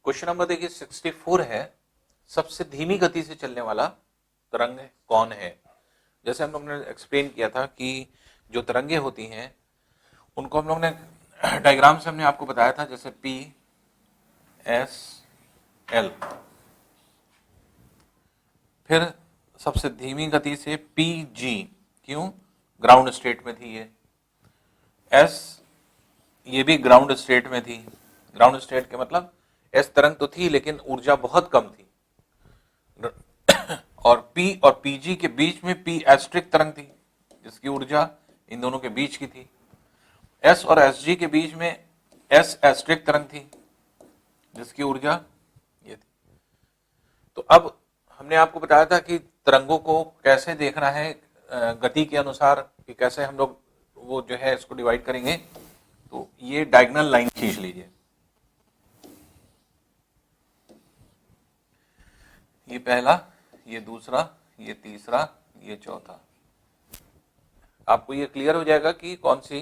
Question number देखिए 64 है, सबसे धीमी गति से चलने वाला तरंग कौन है। जैसे हम लोग ने एक्सप्लेन किया था कि जो तरंगे होती हैं उनको हम लोग ने डायग्राम से हमने आपको बताया था, जैसे पी एस एल, फिर सबसे धीमी गति से पी जी, क्यों, ग्राउंड स्टेट में थी ये, एस ये भी ग्राउंड स्टेट में थी। ग्राउंड स्टेट के मतलब एस तरंग तो थी लेकिन ऊर्जा बहुत कम थी, और पी और पीजी के बीच में पी एस्ट्रिक तरंग थी जिसकी ऊर्जा इन दोनों के बीच की थी। एस और एस जी के बीच में एस एस्ट्रिक तरंग थी जिसकी ऊर्जा ये थी। तो अब हमने आपको बताया था कि तरंगों को कैसे देखना है गति के अनुसार, कि कैसे हम लोग वो जो है इसको डिवाइड करेंगे। तो ये डायगोनल लाइन खींच लीजिए, ये पहला, ये दूसरा, ये तीसरा, ये चौथा। आपको ये क्लियर हो जाएगा कि कौन सी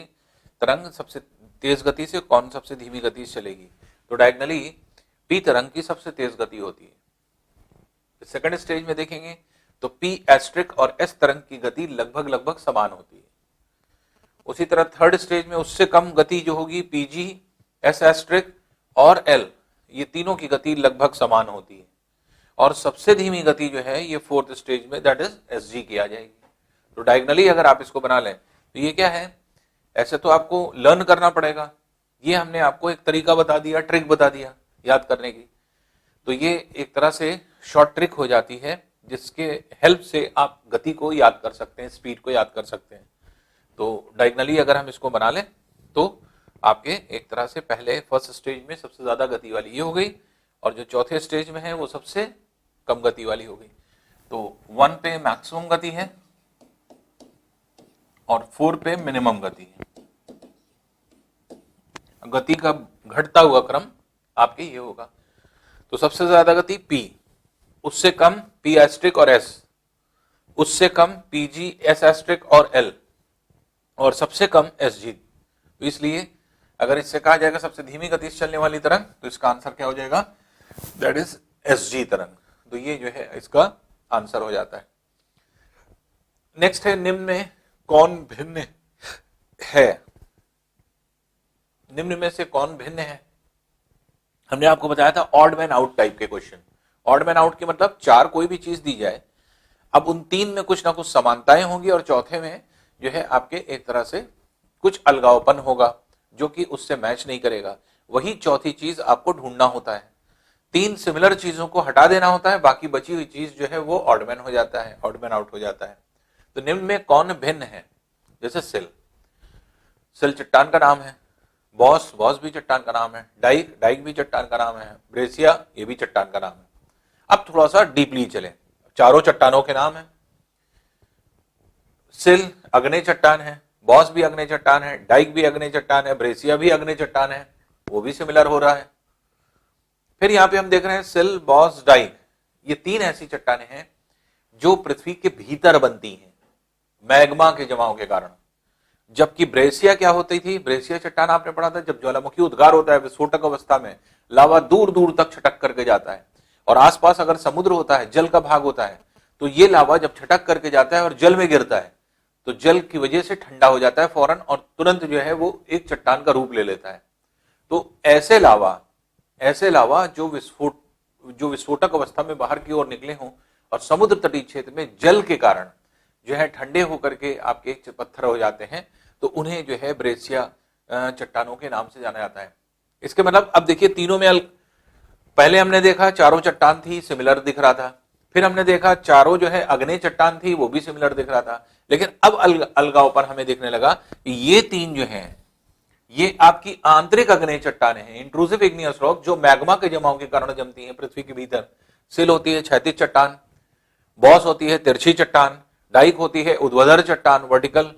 तरंग सबसे तेज गति से, कौन सबसे धीमी गति से चलेगी। तो डायगोनली पी तरंग की सबसे तेज गति होती है। सेकंड स्टेज में देखेंगे तो पी एस्ट्रिक और एस तरंग की गति लगभग समान होती है। उसी तरह थर्ड स्टेज में उससे कम गति जो होगी पीजी, एस एस्ट्रिक और एल, ये तीनों की गति लगभग समान होती है। और सबसे धीमी गति जो है ये फोर्थ स्टेज में, दैट इज एस जी की आ जाएगी। तो डायगोनली अगर आप इसको बना लें तो ये क्या है, ऐसे तो आपको लर्न करना पड़ेगा, ये हमने आपको एक तरीका बता दिया, ट्रिक बता दिया याद करने की। तो ये एक तरह से शॉर्ट ट्रिक हो जाती है जिसके हेल्प से आप गति को याद कर सकते हैं, स्पीड को याद कर सकते हैं। तो डायगोनली अगर हम इसको बना लें तो आपके एक तरह से पहले फर्स्ट स्टेज में सबसे ज्यादा गति वाली ये हो गई, और जो चौथे स्टेज में है वो सबसे कम गति वाली हो गई। तो 1 पे मैक्सिमम गति है और 4 पे मिनिमम गति है। गति का घटता हुआ क्रम आपके ये होगा। तो सबसे ज्यादा गति P, उससे कम P एस्ट्रिक और S, उससे कम PG, S एस्ट्रिक और L, और सबसे कम SG। तो इसलिए अगर इससे कहा जाएगा सबसे धीमी गति से चलने वाली तरंग, तो इसका आंसर क्या हो जाएगा, दैट इज SG तरंग। तो ये जो है इसका आंसर हो जाता है। नेक्स्ट है निम्न में कौन भिन्न है। निम्न में से कौन भिन्न है, हमने आपको बताया था ऑड मैन आउट टाइप के क्वेश्चन। ऑड मैन आउट के मतलब चार कोई भी चीज दी जाए, अब उन तीन में कुछ ना कुछ समानताएं होंगी और चौथे में जो है आपके एक तरह से कुछ अलगावपन होगा जो कि उससे मैच नहीं करेगा। वही चौथी चीज आपको ढूंढना होता है। तीन सिमिलर चीजों को हटा देना होता है, बाकी बची हुई चीज जो है वो ऑड मैन हो जाता है, ऑड मैन आउट हो जाता है। तो निम्न में कौन भिन्न है, जैसे सिल, सिल चट्टान का नाम है, बॉस, बॉस भी चट्टान का नाम है, डाइक, डाइक भी चट्टान का नाम है, ब्रेसिया ये भी चट्टान का नाम है। अब थोड़ा सा डीपली चले, चारों चट्टानों के नाम है। सिल अग्नेय चट्टान है, बॉस भी अग्नेय चट्टान है, डाइक भी अग्नेय चट्टान है, ब्रेसिया भी अग्नेय चट्टान है, वो भी सिमिलर हो रहा है। फिर यहां पे हम देख रहे हैं सिल, बॉस, डाइक, ये तीन ऐसी चट्टानें हैं जो पृथ्वी के भीतर बनती हैं मैग्मा के जमाव के कारण। जबकि ब्रेसिया क्या होती थी, ब्रेसिया चट्टान आपने पढ़ा था, जब ज्वालामुखी उद्गार होता है विस्फोटक अवस्था में लावा दूर दूर तक छटक करके जाता है, और आसपास अगर समुद्र होता है, जल का भाग होता है, तो ये लावा जब छटक करके जाता है और जल में गिरता है तो जल की वजह से ठंडा हो जाता है फौरन, और तुरंत जो है वो एक चट्टान का रूप ले लेता है। तो ऐसे लावा जो विस्फोटक अवस्था में बाहर की ओर निकले हों और समुद्र तटीय क्षेत्र में जल के कारण जो है ठंडे होकर के आपके पत्थर हो जाते हैं, तो उन्हें जो है ब्रेसिया चट्टानों के नाम से जाना जाता है। इसके मतलब अब देखिए तीनों में पहले हमने देखा चारों चट्टान थी, सिमिलर दिख रहा था। फिर हमने देखा चारों जो है अग्नेय चट्टान थी, वो भी सिमिलर दिख रहा था। लेकिन अब अलगाव पर हमें देखने लगा कि ये तीन जो है ये आपकी आंतरिक अग्नेय चट्टानें हैं, इंट्रूसिव इग्नियस रॉक, जो मैग्मा के जमाव के कारण जमती हैं पृथ्वी के भीतर। सिल होती है क्षैतिज चट्टान, बॉस होती है तिरछी चट्टान, डाइक होती है ऊर्ध्वाधर चट्टान वर्टिकल,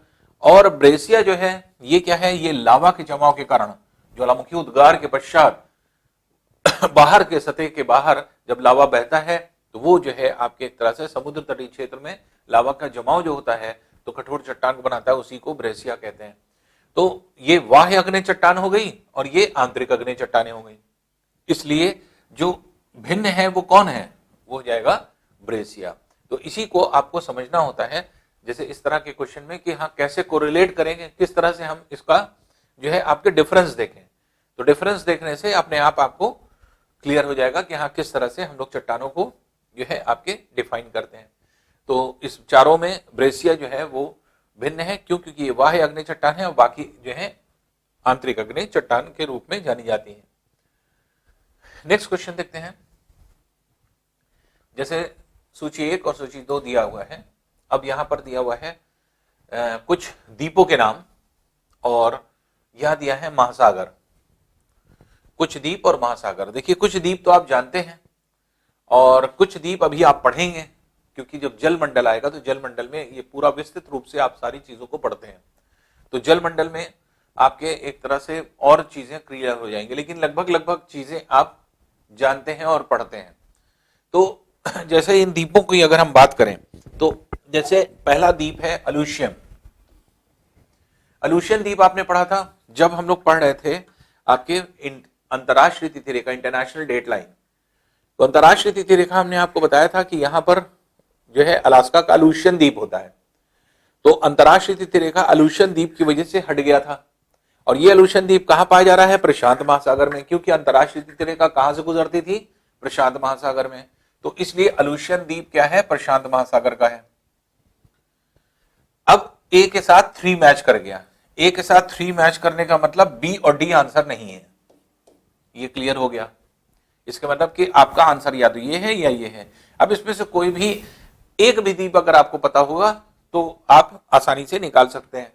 और ब्रेसिया जो है ये क्या है, ये लावा के जमाव के कारण ज्वालामुखी उद्गार के पश्चात बाहर के सतह के बाहर जब लावा बहता है तो वो जो है आपके एक तरह से समुद्र तटीय क्षेत्र में लावा का जमाव जो होता है तो कठोर चट्टान को बनाता है, उसी को ब्रेसिया कहते हैं। तो ये बाह्य अग्नेय चट्टान हो गई और ये आंतरिक अग्नेय चट्टानें हो गई। इसलिए जो भिन्न है वो कौन है, वो हो जाएगा ब्रेसिया। तो इसी को आपको समझना होता है, जैसे इस तरह के क्वेश्चन में कि हाँ कैसे कोरिलेट करेंगे, किस तरह से हम इसका जो है आपके डिफरेंस देखें। तो डिफरेंस देखने से अपने आप आपको क्लियर हो जाएगा कि हाँ किस तरह से हम लोग चट्टानों को जो है आपके डिफाइन करते हैं। तो इस चारों में ब्रेसिया जो है वो भिन्न है, क्यों? क्योंकि ये बाह्य अग्नि चट्टान है और बाकी जो है आंतरिक अग्नि चट्टान के रूप में जानी जाती है। नेक्स्ट क्वेश्चन देखते हैं। जैसे सूची 1 और सूची 2 दिया हुआ है, अब यहां पर दिया हुआ है कुछ द्वीपों के नाम, और यह दिया है महासागर। कुछ द्वीप और महासागर। देखिए कुछ द्वीप तो आप जानते हैं और कुछ द्वीप अभी आप पढ़ेंगे, क्योंकि जब जल मंडल आएगा तो जल मंडल में ये पूरा विस्तृत रूप से आप सारी चीजों को पढ़ते हैं। तो जल मंडल में आपके एक तरह से और चीजें क्लियर हो जाएंगी, लेकिन लगभग चीजें आप जानते हैं और पढ़ते हैं। तो जैसे इन द्वीपों की अगर हम बात करें तो जैसे पहला द्वीप है अलूशियम। अलूशियन द्वीप आपने पढ़ा था जब हम लोग पढ़ रहे थे आपके अंतरराष्ट्रीय तिथि रेखा, इंटरनेशनल डेट लाइन। तो अंतरराष्ट्रीय तिथि रेखा हमने आपको बताया था कि यहां पर जो है अलास्का का अलूशियन द्वीप होता है। तो अंतरराष्ट्रीय तिथि रेखा अलूशियन द्वीप की वजह से हट गया था, और ये अलूशियन द्वीप कहां पाया जा रहा है? प्रशांत महासागर में, क्योंकि अंतरराष्ट्रीय तिथि रेखा कहां से गुजरती थी? प्रशांत महासागर में। तो इसलिए अलूशियन द्वीप क्या है? प्रशांत महासागर का है। अब ए के साथ 3 मैच कर गया। ए के साथ 3 मैच करने का मतलब बी और डी आंसर नहीं है, ये क्लियर हो गया। इसका मतलब कि आपका आंसर या तो ये है या ये है। अब इसमें से कोई भी एक भी द्वीप अगर आपको पता होगा तो आप आसानी से निकाल सकते हैं।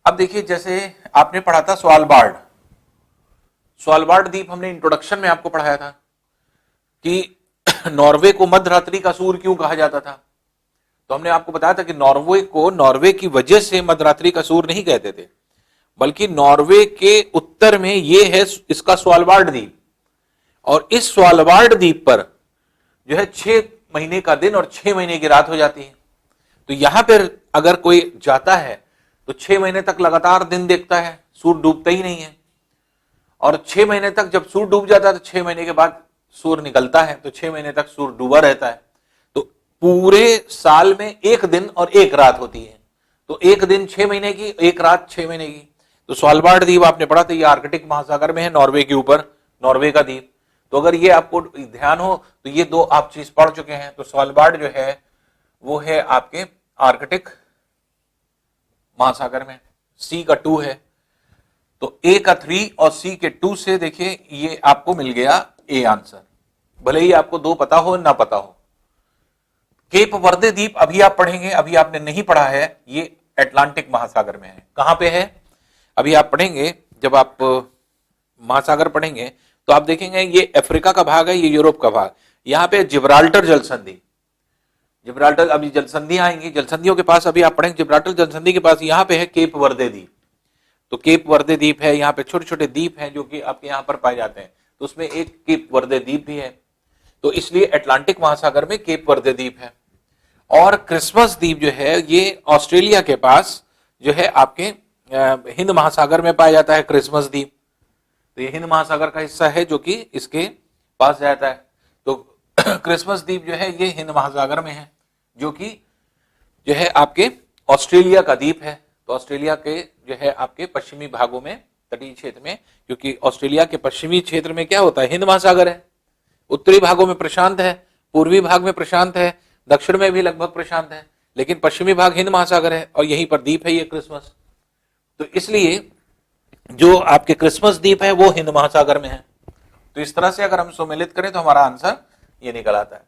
अब देखिए जैसे आपने पढ़ा था स्वालबार्ड। स्वालबार्ड द्वीप हमने इंट्रोडक्शन में आपको पढ़ाया था कि नॉर्वे को मध्यरात्रि का सूर क्यों कहा जाता था। तो हमने आपको बताया था कि नॉर्वे को नॉर्वे की वजह से मध्यरात्रि का सूर नहीं कहते थे, बल्कि नॉर्वे के उत्तर में ये है इसका स्वालबार्ड द्वीप, और इस स्वालबार्ड द्वीप पर जो है 6 महीने का दिन और 6 महीने की रात हो जाती है। तो यहां पर अगर कोई जाता है तो 6 महीने तक लगातार दिन देखता है, सूर्य डूबता ही नहीं है, और 6 महीने तक जब सूर्य डूब जाता है तो 6 महीने के बाद सूर्य निकलता है, तो 6 महीने तक सूर्य डूबा रहता है। तो पूरे साल में 1 दिन और 1 रात होती है। तो 1 दिन 6 महीने की, 1 रात 6 महीने की। तो स्वालबार्ड द्वीप आपने पढ़ा था, ये आर्कटिक महासागर में है, नॉर्वे के ऊपर, नॉर्वे का द्वीप। तो अगर ये आपको ध्यान हो तो ये 2 आप चीज पढ़ चुके हैं। तो स्वालबार्ड जो है वो है आपके आर्कटिक महासागर में, सी का 2 है। तो ए का 3 और सी के 2 से देखिए ये आपको मिल गया ए आंसर, भले ही आपको 2 पता हो ना पता हो। केप वर्दे द्वीप अभी आप पढ़ेंगे, अभी आपने नहीं पढ़ा है, ये अटलांटिक महासागर में है। कहां पे है? अभी आप पढ़ेंगे, जब आप महासागर पढ़ेंगे तो आप देखेंगे ये अफ्रीका का भाग है, ये यूरोप का भाग। यहां पे जिब्राल्टर जलसंधि, जिब्राल्टर, अभी जलसंधियां आएंगी, जलसंधियों के पास अभी आप पढ़ेंगे जिब्राल्टर जलसंधि के पास यहां पे है केप वर्दे द्वीप। तो केप वर्दे द्वीप है, यहाँ पे छोटे छोटे द्वीप हैं जो कि आपके यहाँ पर पाए जाते हैं। तो उसमें एक केप वर्दे द्वीप भी है। तो इसलिए अटलांटिक महासागर में केप वर्दे द्वीप है। और क्रिसमस द्वीप जो है ये ऑस्ट्रेलिया के पास जो है आपके हिंद महासागर में पाया जाता है, क्रिसमस द्वीप। तो ये हिंद महासागर का हिस्सा है जो कि इसके पास जाता है। तो क्रिसमस द्वीप जो है ये हिंद महासागर में है, जो कि जो है आपके ऑस्ट्रेलिया का द्वीप है। तो ऑस्ट्रेलिया के जो है आपके पश्चिमी भागों में, तटीय क्षेत्र में, क्योंकि ऑस्ट्रेलिया के पश्चिमी क्षेत्र में क्या होता है? हिंद महासागर है। उत्तरी भागों में प्रशांत है, पूर्वी भाग में प्रशांत है, दक्षिण में भी लगभग प्रशांत है, लेकिन पश्चिमी भाग हिंद महासागर है, और यहीं पर द्वीप है ये क्रिसमस। तो इसलिए जो आपके क्रिसमस द्वीप है वो हिंद महासागर में है। तो इस तरह से अगर हम सम्मिलित करें तो हमारा आंसर ये निकल आता है।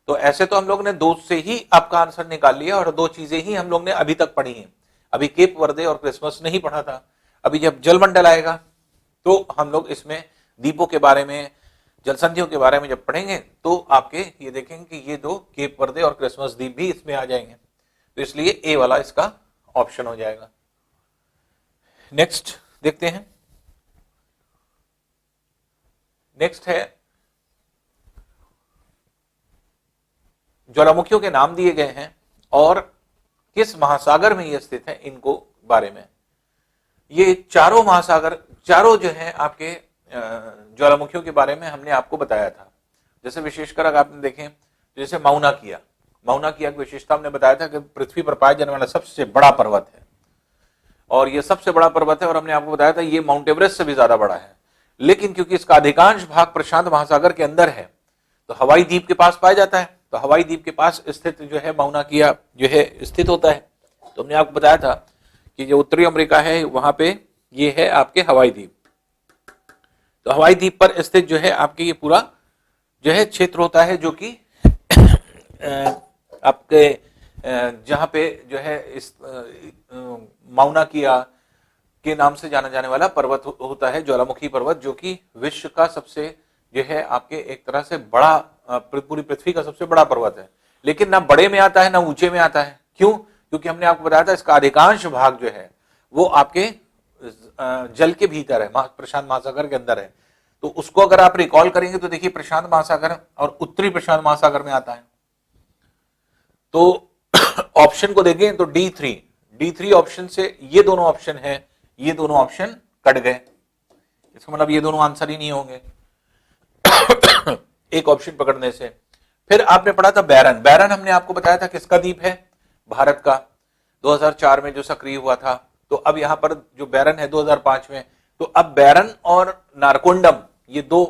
तो ऐसे तो हम लोग ने 2 से ही आपका आंसर निकाल लिया, और 2 चीजें ही हम लोग ने अभी तक पढ़ी हैं। अभी केप वर्दे और क्रिसमस नहीं पढ़ा था। अभी जब जलमंडल आएगा तो हम लोग इसमें द्वीपों के बारे में, जलसंधियों के बारे में जब पढ़ेंगे तो आपके ये देखेंगे कि ये 2 केप वर्दे और क्रिसमस द्वीप भी इसमें आ जाएंगे। तो इसलिए ए वाला इसका ऑप्शन हो जाएगा। नेक्स्ट देखते हैं। नेक्स्ट है ज्वालामुखियों के नाम दिए गए हैं और किस महासागर में ये स्थित है, इनको बारे में। ये चारों महासागर, चारों जो है आपके ज्वालामुखियों के बारे में हमने आपको बताया था। जैसे विशेषकर अगर आपने देखें तो जैसे माउना किया की विशेषता हमने बताया था कि पृथ्वी पर पाया जाने वाला सबसे बड़ा पर्वत है, और ये सबसे बड़ा पर्वत है, और हमने आपको बताया था ये माउंट एवरेस्ट से भी ज्यादा बड़ा है। लेकिन क्योंकि इसका अधिकांश भाग प्रशांत महासागर के अंदर है तो हवाई द्वीप के पास पाया जाता है, तो हवाई द्वीप के पास स्थित जो है माउना किया जो है स्थित होता है। तो हमने आपको बताया था कि जो उत्तरी अमेरिका है वहां पे ये है आपके हवाई द्वीप। तो हवाई द्वीप पर स्थित जो है आपके ये पूरा जो है क्षेत्र होता है, जो कि आपके जहां पे जो है इस माउना किया के नाम से जाना जाने वाला पर्वत होता है, ज्वालामुखी पर्वत, जो कि विश्व का सबसे जो है आपके एक तरह से बड़ा, पूरी पृथ्वी का सबसे बड़ा पर्वत है। लेकिन ना बड़े में आता है ना ऊंचे में आता है। क्यों? क्योंकि हमने आपको बताया था इसका अधिकांश भाग जो है वो आपके जल के भीतर है, प्रशांत महासागर के अंदर है। तो उसको अगर आप रिकॉल करेंगे तो देखिए प्रशांत महासागर और उत्तरी प्रशांत महासागर में आता है। तो ऑप्शन को देखें तो D3 ऑप्शन से ये दोनों ऑप्शन है, ये दोनों ऑप्शन कट गए, इसका मतलब ये दोनों आंसर ही नहीं होंगे एक ऑप्शन पकड़ने से। फिर आपने पढ़ा था बैरन हमने आपको बताया था किसका द्वीप है? भारत का, 2004 में जो सक्रिय हुआ था। तो अब यहां पर जो बैरन है 2005 में, तो अब बैरन और नारकोंडम ये दो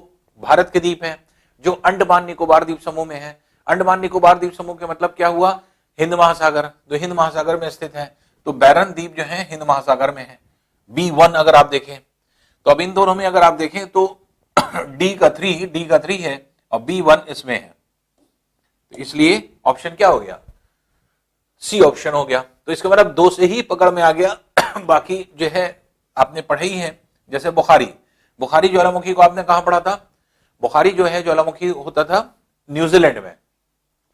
भारत के द्वीप हैं जो अंडमान निकोबार द्वीप समूह में है। अंडमान निकोबार द्वीप समूह के मतलब क्या हुआ? हिंद महासागर, जो हिंद महासागर में स्थित है। तो बैरन द्वीप जो है हिंद महासागर में है। B1 अगर आप देखें तो अब इन दोनों में अगर आप देखें तो D का 3 है और B1 इसमें है, तो इसलिए ऑप्शन क्या हो गया? C ऑप्शन हो गया। तो इसका मतलब 2 से ही पकड़ में आ गया बाकी जो है आपने पढ़े ही है। जैसे बुखारी ज्वालामुखी को आपने कहां पढ़ा था? बुखारी जो है ज्वालामुखी होता था न्यूजीलैंड में।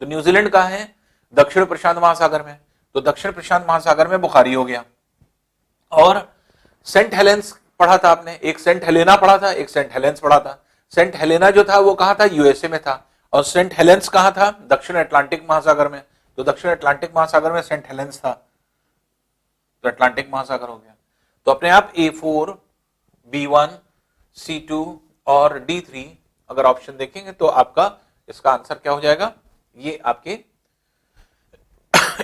तो न्यूजीलैंड कहां है? दक्षिण प्रशांत महासागर में। तो दक्षिण प्रशांत महासागर में बुखारी हो गया। और सेंट हेलेंस पढ़ा था आपने, एक सेंट हेलेना पढ़ा था, एक सेंट हेलेंस पढ़ा था। सेंट हेलेना जो था वो कहां था? यूएसए में था। और सेंट हेलेंस कहां था? दक्षिण अटलांटिक महासागर में। तो दक्षिण अटलांटिक महासागर में सेंट हेलेंस था, तो अटलांटिक महासागर हो गया। तो अपने आप A4, B1, C2 और D3 अगर ऑप्शन देखेंगे तो आपका इसका आंसर क्या हो जाएगा? ये आपके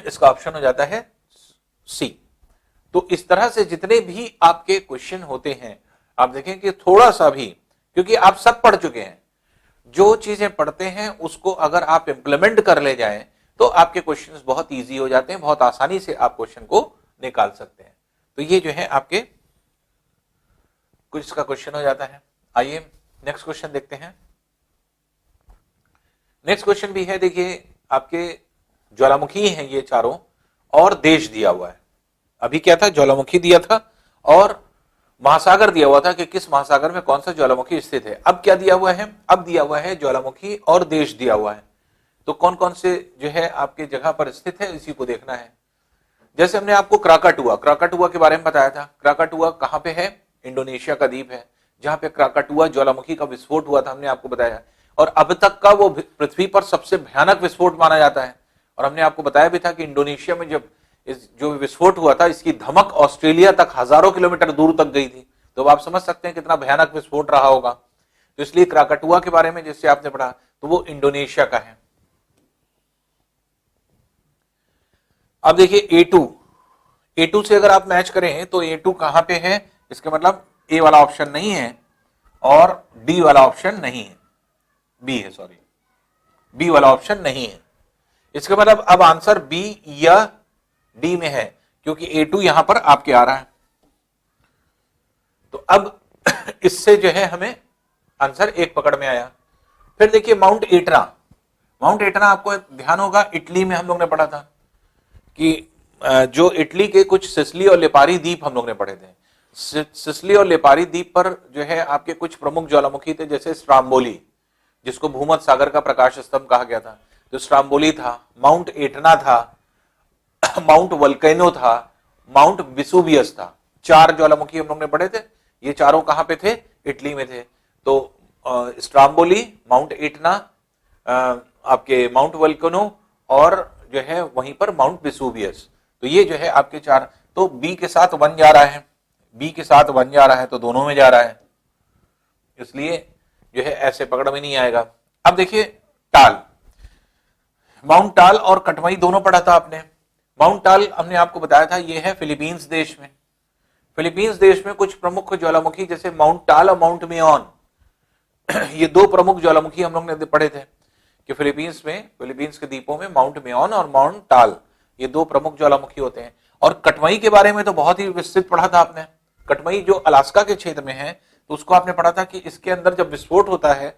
इसका ऑप्शन हो जाता है C। तो इस तरह से जितने भी आपके क्वेश्चन होते हैं आप देखें कि थोड़ा सा भी, क्योंकि आप सब पढ़ चुके हैं, जो चीजें पढ़ते हैं उसको अगर आप इंप्लीमेंट कर ले जाएं तो आपके क्वेश्चंस बहुत इजी हो जाते हैं, बहुत आसानी से आप क्वेश्चन को निकाल सकते हैं। तो ये जो है आपके कुछ का क्वेश्चन हो जाता है। आइए नेक्स्ट क्वेश्चन देखते हैं। नेक्स्ट क्वेश्चन भी है, देखिए आपके ज्वालामुखी हैं ये चारों और देश दिया हुआ है। अभी क्या था? ज्वालामुखी दिया था और महासागर दिया हुआ था कि किस महासागर में कौन सा ज्वालामुखी स्थित है। अब क्या दिया हुआ है? अब दिया हुआ है ज्वालामुखी और देश दिया हुआ है। तो कौन कौन से जो है आपके जगह पर स्थित है इसी को देखना है। जैसे हमने आपको क्राकाटुआ के बारे में बताया था। क्राकाटुआ कहां पे है? इंडोनेशिया का द्वीप है, जहां पे क्राकाटुआ ज्वालामुखी का विस्फोट हुआ था, हमने आपको बताया। और अब तक का वो पृथ्वी पर सबसे भयानक विस्फोट माना जाता है। और हमने आपको बताया भी था कि इंडोनेशिया में जब जो विस्फोट हुआ था इसकी धमक ऑस्ट्रेलिया तक हजारों किलोमीटर दूर तक गई थी। तो आप समझ सकते हैं कितना भयानक विस्फोट रहा होगा। तो इसलिए क्राकाटुआ के बारे में जिससे आपने पढ़ा तो वो इंडोनेशिया का है। अब देखिए A2 से अगर आप मैच करें तो A2 कहां पे है? इसका मतलब A वाला ऑप्शन नहीं है और D वाला ऑप्शन नहीं है, B है, सॉरी, B वाला ऑप्शन नहीं है। इसका मतलब अब आंसर B या D में है, क्योंकि A2 यहां पर आपके आ रहा है। तो अब इससे जो है हमें आंसर एक पकड़ में आया। फिर देखिए माउंट एटना आपको ध्यान होगा इटली में हम लोग ने पढ़ा था कि जो इटली के कुछ सिसिली और लिपारी द्वीप हम लोग ने पढ़े थे। सिसिली और लिपारी द्वीप पर जो है आपके कुछ प्रमुख ज्वालामुखी थे, जैसे स्ट्राम्बोली, जिसको भूमध्य सागर का प्रकाश स्तंभ कहा गया था। तो स्ट्राम्बोली था, माउंट एटना था, माउंट वल्केनो था, माउंट विसुवियस था। 4 ज्वालामुखी हम लोग ने पढ़े थे। ये चारों कहां पे थे? इटली में थे। तो स्ट्राम्बोली, माउंट एटना, आपके माउंट वल्केनो और जो है वहीं पर माउंट विसुवियस। तो ये जो है आपके 4। तो B के साथ 1 जा रहा है, B के साथ 1 जा रहा है, तो दोनों में जा रहा है, इसलिए जो है ऐसे पकड़ में नहीं आएगा। अब देखिए टाल, माउंट टाल और कटमई दोनों पढ़ा था आपने। माउंट टाल हमने आपको बताया था ये है फिलीपींस देश में। फिलीपींस देश में कुछ प्रमुख ज्वालामुखी जैसे माउंट टाल और माउंट मेयॉन, ये दो प्रमुख ज्वालामुखी हम लोग ने पढ़े थे कि फिलीपींस के द्वीपों में माउंट मेयॉन और माउंट टाल, ये दो प्रमुख ज्वालामुखी होते हैं। और कटमई के बारे में तो बहुत ही विस्तृत पढ़ा था आपने। कटमई जो अलास्का के क्षेत्र में है, तो उसको आपने पढ़ा था कि इसके अंदर जब विस्फोट होता है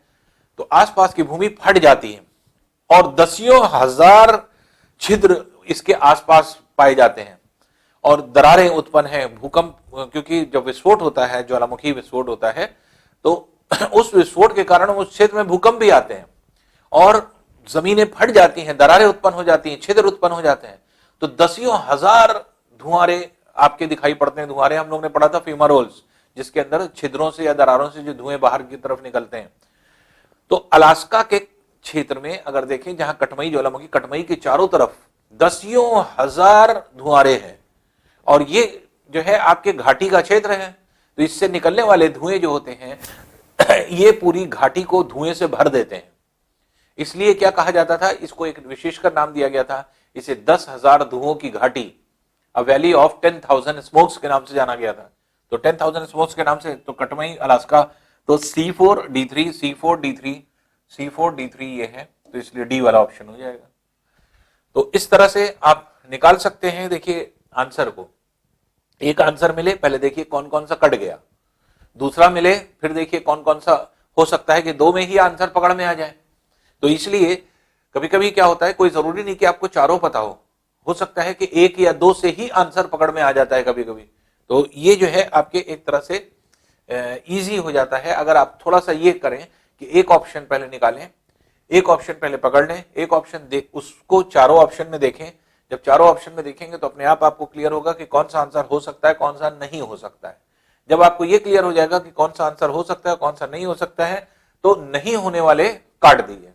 तो आसपास की भूमि फट जाती है और दसियों हजार छिद्र इसके आसपास पाए जाते हैं और दरारें उत्पन्न है, भूकंप, क्योंकि जब विस्फोट होता है, ज्वालामुखी विस्फोट होता है, तो उस विस्फोट के कारण उस क्षेत्र में भूकंप भी आते हैं और जमीनें फट जाती हैं, दरारें उत्पन्न हो जाती हैं, छिद्र उत्पन्न हो जाते हैं। तो दसियों हजार धुआंरे आपके दिखाई पड़ते हैं। धुआंरे हम लोग ने पढ़ा था फ्यूमारोल्स, जिसके अंदर छिद्रों से या दरारों से जो धुएं बाहर की तरफ निकलते हैं। तो अलास्का के क्षेत्र में अगर देखें, जहां कटमई ज्वालामुखी, कटमई के चारों तरफ दसियों हजार धुआंरे हैं और ये जो है आपके घाटी का क्षेत्र है, तो इससे निकलने वाले धुएं जो होते हैं ये पूरी घाटी को धुएं से भर देते हैं। इसलिए क्या कहा जाता था, इसको एक विशेषकर नाम दिया गया था, इसे 10,000 धुओं की घाटी, अ वैली ऑफ 10,000 स्मोक्स के नाम से जाना गया था। तो 10,000 स्मोक्स के नाम से तो कटमई अलास्का, तो C4D3 C4D3 C4D3 ये है, तो इसलिए डी वाला ऑप्शन हो जाएगा। तो इस तरह से आप निकाल सकते हैं। देखिए आंसर को, एक आंसर मिले, पहले देखिए कौन कौन सा कट गया, दूसरा मिले, फिर देखिए कौन कौन सा हो सकता है कि दो में ही आंसर पकड़ में आ जाए। तो इसलिए कभी कभी क्या होता है, कोई जरूरी नहीं कि आपको चारों पता हो सकता है कि एक या दो से ही आंसर पकड़ में आ जाता है कभी कभी। तो ये जो है आपके एक तरह से इजी हो जाता है अगर आप थोड़ा सा ये करें कि एक ऑप्शन पहले निकालें, एक ऑप्शन पहले पकड़ लें, एक ऑप्शन देख, उसको चारों ऑप्शन में देखें। जब चारों ऑप्शन में देखेंगे तो अपने आप आपको क्लियर होगा कि कौन सा आंसर हो सकता है, कौन सा नहीं हो सकता है। जब आपको ये क्लियर हो जाएगा कि कौन सा आंसर हो सकता है, कौन सा नहीं हो सकता है, तो नहीं होने वाले काट दीजिए।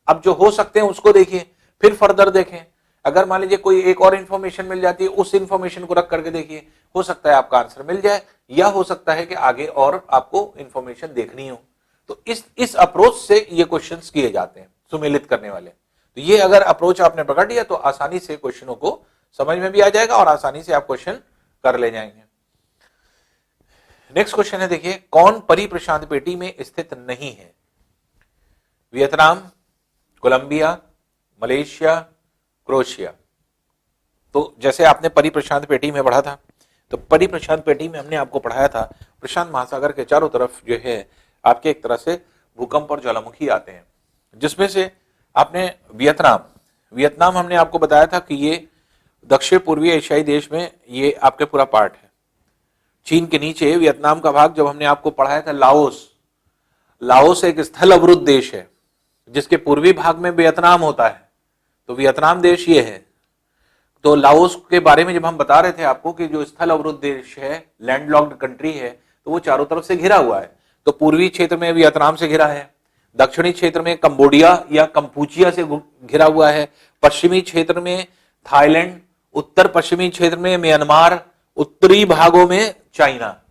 अब जो हो सकते हैं उसको देखिए, फिर फर्दर देखें। अगर मान लीजिए कोई एक और इंफॉर्मेशन मिल जाती है, उस इंफॉर्मेशन को रख करके देखिए, हो सकता है आपका आंसर मिल जाए, या हो सकता है कि आगे और आपको इंफॉर्मेशन देखनी हो। तो इस अप्रोच से ये क्वेश्चंस किए जाते हैं, सुमेलित करने वाले। तो ये अगर अप्रोच आपने पकड़ लिया तो आसानी से क्वेश्चनों को समझ में भी आ जाएगा और आसानी से आप क्वेश्चन कर ले जाएंगे। नेक्स्ट क्वेश्चन है, देखिए, कौन परिप्रशांत पेटी में स्थित नहीं है? Vietnam, Colombia, Malaysia, Croatia. तो जैसे आपने परिप्रशांत पेटी में पढ़ा था, तो परिप्रशांत पेटी में हमने आपको पढ़ाया था प्रशांत महासागर के चारों तरफ जो है आपके एक तरह से भूकंप और ज्वालामुखी आते हैं, जिसमें से आपने वियतनाम हमने आपको बताया था कि ये दक्षिण पूर्वी एशियाई देश में ये आपके पूरा पार्ट है। चीन के नीचे वियतनाम का भाग जब हमने आपको पढ़ाया था लाओस एक स्थल अवरुद्ध देश है, जिसके पूर्वी भाग में वियतनाम होता है। तो वियतनाम देश ये है। तो लाओस के बारे में जब हम बता रहे थे आपको कि जो स्थल अवरुद्ध देश है, लैंडलॉक्ड कंट्री है, तो वो चारों तरफ से घिरा हुआ है। तो पूर्वी क्षेत्र में वियतनाम से घिरा है, दक्षिणी क्षेत्र में कंबोडिया या कंपूचिया से घिरा हुआ है, पश्चिमी क्षेत्र में थाईलैंड, उत्तर पश्चिमी क्षेत्र में म्यांमार, उत्तरी भागों में चाइना,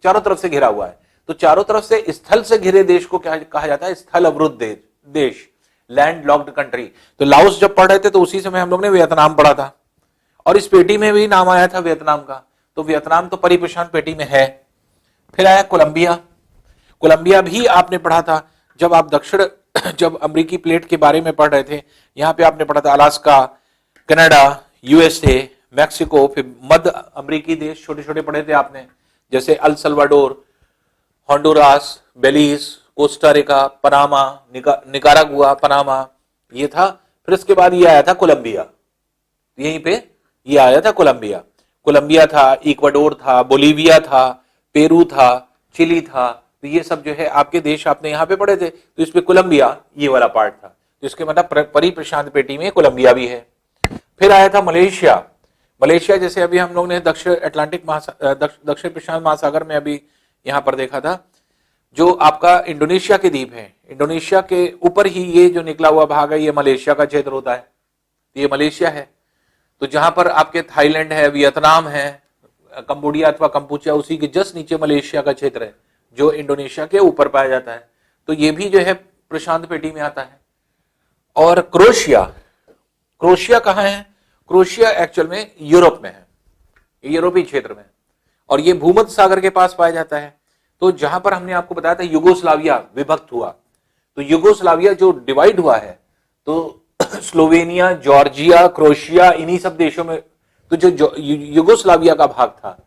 चारों तरफ से घिरा हुआ है। तो चारों तरफ से स्थल से घिरे देश को क्या कहा जाता है? स्थल अवरुद्ध देश, लैंड लॉक्ड कंट्री। तो लाओस जब पढ़ रहे थे तो उसी समय हम लोग ने वियतनाम पढ़ा था और इस पेटी में भी नाम आया था वियतनाम का। तो वियतनाम तो परिप्रशांत पेटी में है। फिर आया कोलंबिया भी आपने पढ़ा था जब आप जब अमेरिकी प्लेट के बारे में पढ़ रहे थे। यहां पे आपने पढ़ा था अलास्का, कनाडा, यूएसए, मैक्सिको, फिर मध्य अमेरिकी देश छोटे छोटे पढ़े थे आपने, जैसे El Salvador, Honduras, Belize, Costa Rica, Panama, Nicaragua, Panama, ये था। फिर इसके बाद ये आया था कोलंबिया, यहीं पे ये आया था कोलंबिया था, इक्वाडोर था, बोलीविया था, पेरू था, चिली था। तो ये सब जो है आपके देश आपने यहाँ पे पढ़े थे। तो इसमें कोलंबिया ये वाला पार्ट था। तो इसके मतलब परिप्रशांत पेटी में कोलंबिया भी है। फिर आया था मलेशिया जैसे अभी हम लोग ने दक्षिण प्रशांत महासागर में अभी यहाँ पर देखा था, जो आपका इंडोनेशिया के द्वीप है, इंडोनेशिया के ऊपर ही ये जो निकला हुआ भाग है ये मलेशिया का क्षेत्र होता है। तो ये मलेशिया है। तो जहां पर आपके थाईलैंड है, वियतनाम है, कंबोडिया अथवा कंपूचिया, उसी के जस्ट नीचे मलेशिया का क्षेत्र है जो इंडोनेशिया के ऊपर पाया जाता है। तो ये भी जो है प्रशांत पेटी में आता है। और क्रोएशिया, क्रोएशिया कहाँ है? क्रोएशिया एक्चुअल में यूरोप में है, यूरोपीय क्षेत्र में, और ये भूमध्य सागर के पास पाया जाता है। तो जहां पर हमने आपको बताया था युगोस्लाविया विभक्त हुआ, तो युगोस्लाविया जो डिवाइड हुआ है, तो स्लोवेनिया, जॉर्जिया, क्रोएशिया, इन्हीं सब देशों में, तो जो युगोस्लाविया का भाग था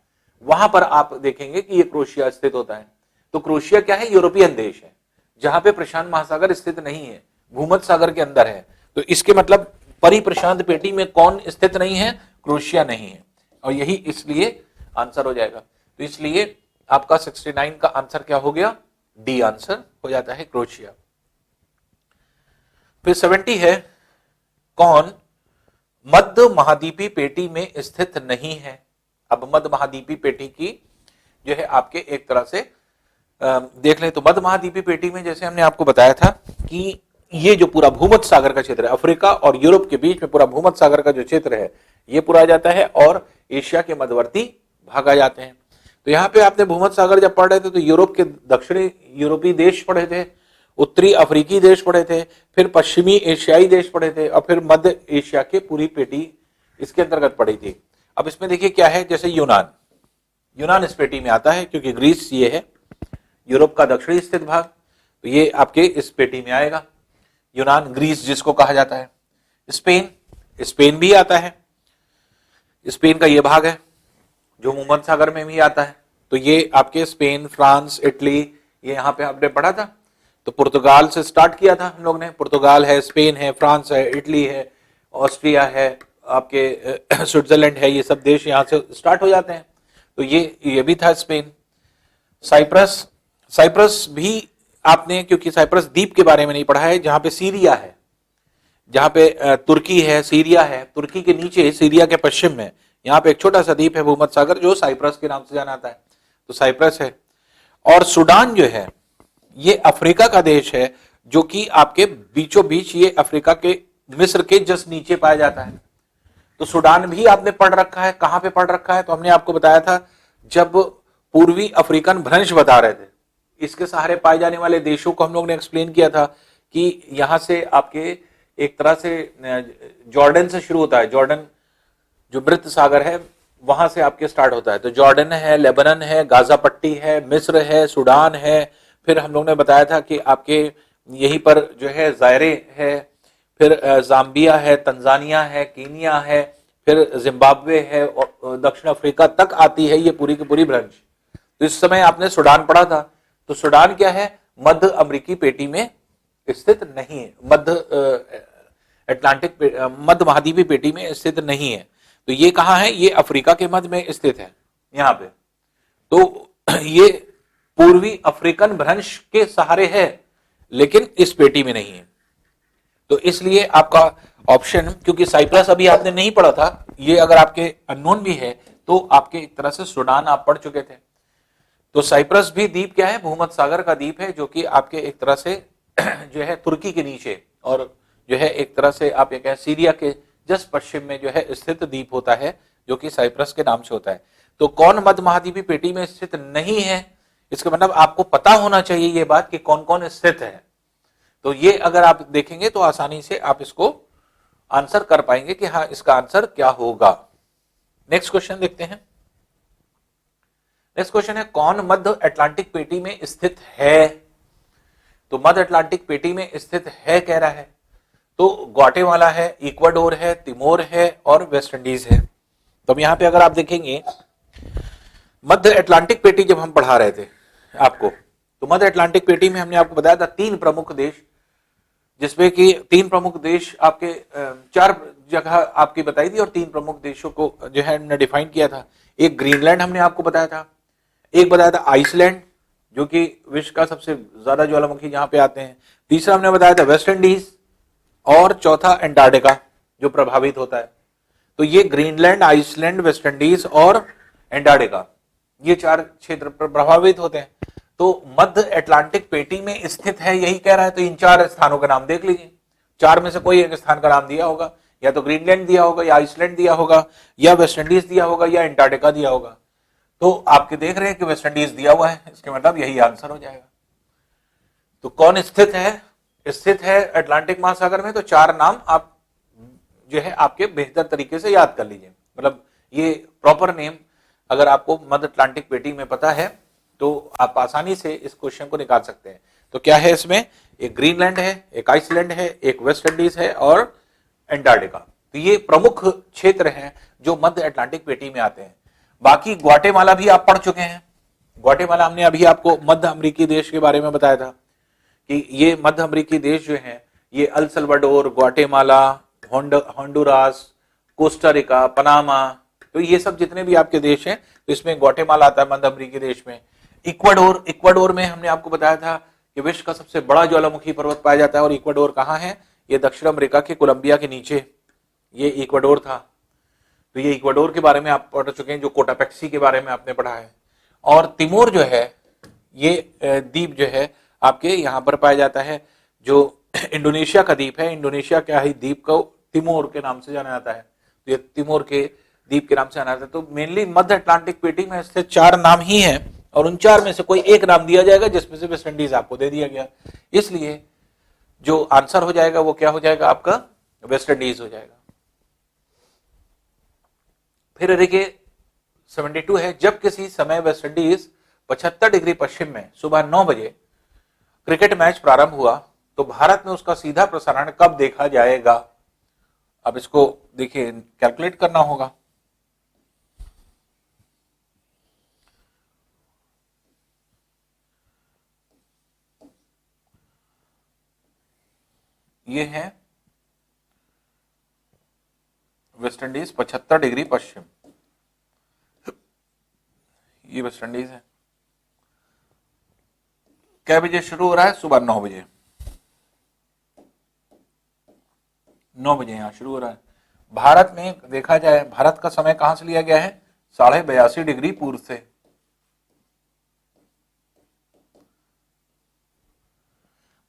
वहां पर आप देखेंगे कि ये क्रोएशिया स्थित होता है। तो क्रोएशिया क्या है? यूरोपियन देश है, जहां पे प्रशांत महासागर स्थित नहीं है, भूमध्य सागर के अंदर है। तो इसके मतलब परिप्रशांत पेटी में कौन स्थित नहीं है? क्रोएशिया नहीं है, और यही इसलिए आंसर हो जाएगा। तो इसलिए आपका 69 का आंसर क्या हो गया? डी आंसर हो जाता है, क्रोएशिया। फिर 70 है, कौन मध्य महाद्वीपीय पेटी में स्थित नहीं है? अब मध्य महाद्वीपीय पेटी की जो है आपके एक तरह से देख लें तो मध्य महाद्वीपीय पेटी में जैसे हमने आपको बताया था कि ये जो पूरा भूमध्य सागर का क्षेत्र है, अफ्रीका और यूरोप के बीच में पूरा भूमध्य सागर का जो क्षेत्र है ये पूरा आ जाता है, और एशिया के मध्यवर्ती भाग आ जाते हैं। तो यहाँ पे आपने भूमध्य सागर जब पढ़ रहे थे तो यूरोप के दक्षिणी यूरोपीय देश पढ़े थे, उत्तरी अफ्रीकी देश पढ़े थे, फिर पश्चिमी एशियाई देश पढ़े थे, और फिर मध्य एशिया के पूरी पेटी इसके अंतर्गत पड़ी थी। अब इसमें देखिए क्या है, जैसे यूनान, यूनान इस पेटी में आता है क्योंकि ग्रीस ये है यूरोप का दक्षिणी स्थित भाग, तो ये आपके इस पेटी में आएगा। यूनान, ग्रीस जिसको कहा जाता है। स्पेन, स्पेन भी आता है, स्पेन का ये भाग है जो भूमध्य सागर में भी आता है। तो ये आपके स्पेन, फ्रांस, इटली, ये यहाँ पे आपने पढ़ा था। तो पुर्तगाल से स्टार्ट किया था हम लोग ने, पुर्तगाल है, स्पेन है, फ्रांस है, इटली है, ऑस्ट्रिया है, आपके स्विट्जरलैंड है, ये सब देश यहाँ से स्टार्ट हो जाते हैं। तो ये भी था स्पेन। साइप्रस, साइप्रस भी आपने, क्योंकि साइप्रस द्वीप के बारे में नहीं पढ़ा है, जहां पे सीरिया है, जहां पे तुर्की है, सीरिया है, तुर्की के नीचे सीरिया के पश्चिम में यहाँ पे एक छोटा सा द्वीप है भूमध्य सागर जो साइप्रस के नाम से जाना जाता है, तो साइप्रस है। और सूडान जो है ये अफ्रीका का देश है जो कि आपके बीचों बीच, ये अफ्रीका के मिस्र के जस्ट नीचे पाया जाता है। तो सूडान भी आपने पढ़ रखा है। कहां पे पढ़ रखा है? तो हमने आपको बताया था जब पूर्वी अफ्रीकन भ्रंश बता रहे थे, इसके सहारे पाए जाने वाले देशों को हम लोग ने एक्सप्लेन किया था कि यहां से आपके एक तरह से जॉर्डन से शुरू होता है, जॉर्डन जो मृत सागर है वहां से आपके स्टार्ट होता है। तो जॉर्डन है, लेबनान है, गाजा पट्टी है, मिस्र है, सूडान है, फिर हम लोग ने बताया था कि आपके यहीं पर जो है जायरे है, फिर जाम्बिया है, तंजानिया है, कीनिया है, फिर जिम्बाब्वे है, और दक्षिण अफ्रीका तक आती है ये पूरी की पूरी ब्रांच। तो इस समय आपने सूडान पढ़ा था। तो सूडान क्या है? मध्य अमेरिकी पेटी में स्थित नहीं है, मध्य अटलांटिक, मध्य महाद्वीपीय पेटी में स्थित नहीं है। तो ये कहाँ है? ये अफ्रीका के मध्य में स्थित है यहाँ पे। तो ये पूर्वी अफ्रीकन भ्रंश के सहारे है, लेकिन इस पेटी में नहीं है। तो इसलिए आपका ऑप्शन, क्योंकि साइप्रस अभी आपने नहीं पढ़ा था, ये अगर आपके अननोन भी है तो आपके एक तरह से सूडान आप पढ़ चुके थे। तो साइप्रस भी द्वीप क्या है? भूमध्य सागर का द्वीप है, जो कि आपके एक तरह से जो है तुर्की के नीचे, और जो है एक तरह से आप ये कहें सीरिया के जस्ट पश्चिम में जो है स्थित द्वीप होता है, जो कि साइप्रस के नाम से होता है। तो कौन मध्य महाद्वीपीय पेटी में स्थित नहीं है? इसका मतलब आपको पता होना चाहिए ये बात कि कौन कौन स्थित है। तो ये अगर आप देखेंगे तो आसानी से आप इसको आंसर कर पाएंगे कि हाँ इसका आंसर क्या होगा। नेक्स्ट क्वेश्चन देखते हैं। नेक्स्ट क्वेश्चन है, कौन मध्य अटलांटिक पेटी में स्थित है? तो मध्य अटलांटिक पेटी में स्थित है कह रहा है, तो ग्वाटेमाला है, इक्वाडोर है, तिमोर है और वेस्ट इंडीज है। तो अब यहां पे अगर आप देखेंगे मध्य अटलांटिक पेटी जब हम पढ़ा रहे थे आपको, तो मध्य अटलांटिक पेटी में हमने आपको बताया था 3 प्रमुख देश, जिसमें कि 3 प्रमुख देश आपके 4 जगह आपकी बताई थी, और 3 प्रमुख देशों को जो है हमने डिफाइन किया था। एक ग्रीनलैंड हमने आपको बताया था, एक बताया था आइसलैंड जो कि विश्व का सबसे ज्यादा ज्वालामुखी जहां पे आते हैं, तीसरा हमने बताया था वेस्ट इंडीज, और चौथा एंटार्क्टिका जो प्रभावित होता है। तो ये ग्रीनलैंड, आइसलैंड, वेस्ट इंडीज और एंटार्क्टिका, ये 4 क्षेत्र प्रभावित होते हैं। तो मध्य अटलांटिक पेटी में स्थित है यही कह रहा है। तो इन 4 स्थानों का नाम देख लीजिए, 4 में से कोई एक स्थान का नाम दिया होगा, या तो ग्रीनलैंड दिया होगा, या आइसलैंड दिया होगा, या वेस्ट इंडीज दिया होगा, या एंटार्क्टिका दिया होगा। तो आपके देख रहे हैं कि वेस्ट इंडीज दिया हुआ है, इसके मतलब यही आंसर हो जाएगा। तो कौन स्थित है स्थित है अटलांटिक महासागर में, तो 4 नाम आप जो है आपके बेहतर तरीके से याद कर लीजिए। मतलब ये प्रॉपर नेम अगर आपको मध्य अटलांटिक पेटी में पता है तो आप आसानी से इस क्वेश्चन को निकाल सकते हैं। तो क्या है इसमें, एक ग्रीनलैंड है, एक आइसलैंड है, एक वेस्ट इंडीज है और एंटार्क्टिका। तो ये प्रमुख क्षेत्र हैं जो मध्य अटलांटिक पेटी में आते हैं। बाकी ग्वाटेमाला भी आप पढ़ चुके हैं। ग्वाटेमाला हमने अभी आपको मध्य अमेरिकी देश के बारे में बताया था कि ये मध्य अमेरिकी देश जो है ये El Salvador, Guatemala, Honduras, Costa Rica, Panama, तो ये सब जितने भी आपके देश हैं तो इसमें ग्वाटेमाला आता है मध्य अमेरिकी देश में। इक्वाडोर, इक्वाडोर में हमने आपको बताया था कि विश्व का सबसे बड़ा ज्वालामुखी पर्वत पाया जाता है। और इक्वाडोर कहाँ है, ये दक्षिण अमेरिका के कोलंबिया के नीचे ये इक्वाडोर था। तो ये इक्वाडोर के बारे में आप पढ़ चुके हैं, जो कोटापेक्सी के बारे में आपने पढ़ा है। और तिमोर जो है ये द्वीप जो है आपके यहाँ पर पाया जाता है, जो इंडोनेशिया का द्वीप है। इंडोनेशिया क्या है, द्वीप को तिमोर के नाम से जाना जाता है। तो ये तिमोर के द्वीप के नाम से जाना जाता है। तो मेनली मध्य अटलांटिक पेटी में इससे 4 नाम ही हैं और उन 4 में से कोई एक नाम दिया जाएगा जिसमें से वेस्ट इंडीज आपको दे दिया गया। इसलिए जो आंसर हो जाएगा वो क्या हो जाएगा आपका, वेस्ट इंडीज हो जाएगा। फिर देखिए 72 है, जब किसी समय वेस्ट इंडीज 75 डिग्री पश्चिम में सुबह 9 बजे क्रिकेट मैच प्रारंभ हुआ तो भारत में उसका सीधा प्रसारण कब देखा जाएगा। अब इसको देखिए कैलकुलेट करना होगा। ये है वेस्ट इंडीज 75 डिग्री पश्चिम, ये वेस्ट इंडीज है। कै बजे शुरू हो रहा है, सुबह 9 बजे, 9 बजे यहां शुरू हो रहा है। भारत में देखा जाए, भारत का समय कहां से लिया गया है, 82.5 डिग्री पूर्व से।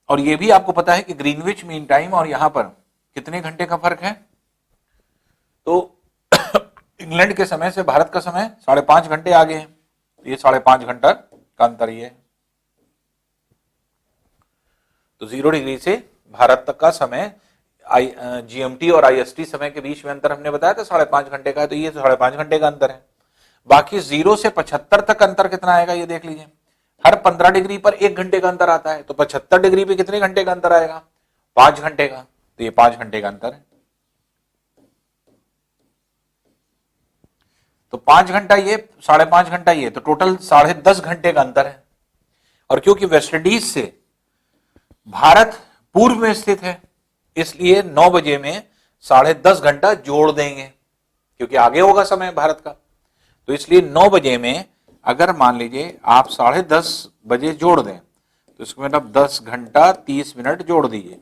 और यह भी आपको पता है कि ग्रीनविच मीन टाइम और यहां पर कितने घंटे का फर्क है, तो इंग्लैंड के समय से भारत का समय 5.5 घंटे आगे है। ये 5.5 घंटा का अंतर ये है। तो 0 डिग्री से भारत तक का समय जीएमटी और आईएसटी समय के बीच में अंतर हमने बताया था 5.5 घंटे का है। तो ये 5.5 घंटे का अंतर है। बाकी 0 से 75 तक अंतर कितना आएगा ये देख लीजिए। हर 15 डिग्री पर 1 घंटे का अंतर आता है। तो 75 डिग्री पे कितने घंटे का अंतर आएगा, 5 घंटे का। तो ये 5 घंटे का अंतर है। तो 5 घंटा ये, 5.5 घंटा ये, तो टोटल 10.5 घंटे का अंतर है। और क्योंकि वेस्ट इंडीज से भारत पूर्व में स्थित है इसलिए 9 बजे में 10.5 घंटा जोड़ देंगे, क्योंकि आगे होगा समय भारत का। तो इसलिए 9 बजे में अगर मान लीजिए आप 10.5 बजे जोड़ दें तो इसको मतलब 10 घंटा 30 मिनट जोड़ दीजिए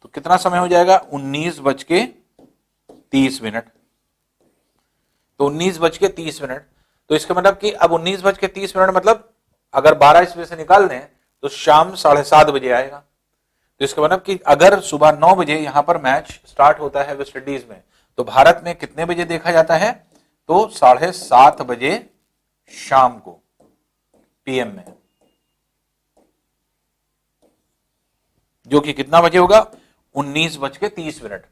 तो कितना समय हो जाएगा, 19:30। तो 19:30। तो इसका मतलब कि अब 19:30 मतलब अगर 12 ईस्वी से निकाल दें तो शाम 7:30 बजे आएगा। तो इसका मतलब कि अगर सुबह 9 बजे यहां पर मैच स्टार्ट होता है वेस्ट इंडीज में तो भारत में कितने बजे देखा जाता है, तो 7:30 बजे शाम को पीएम में, जो कि कितना बजे होगा, 19:30।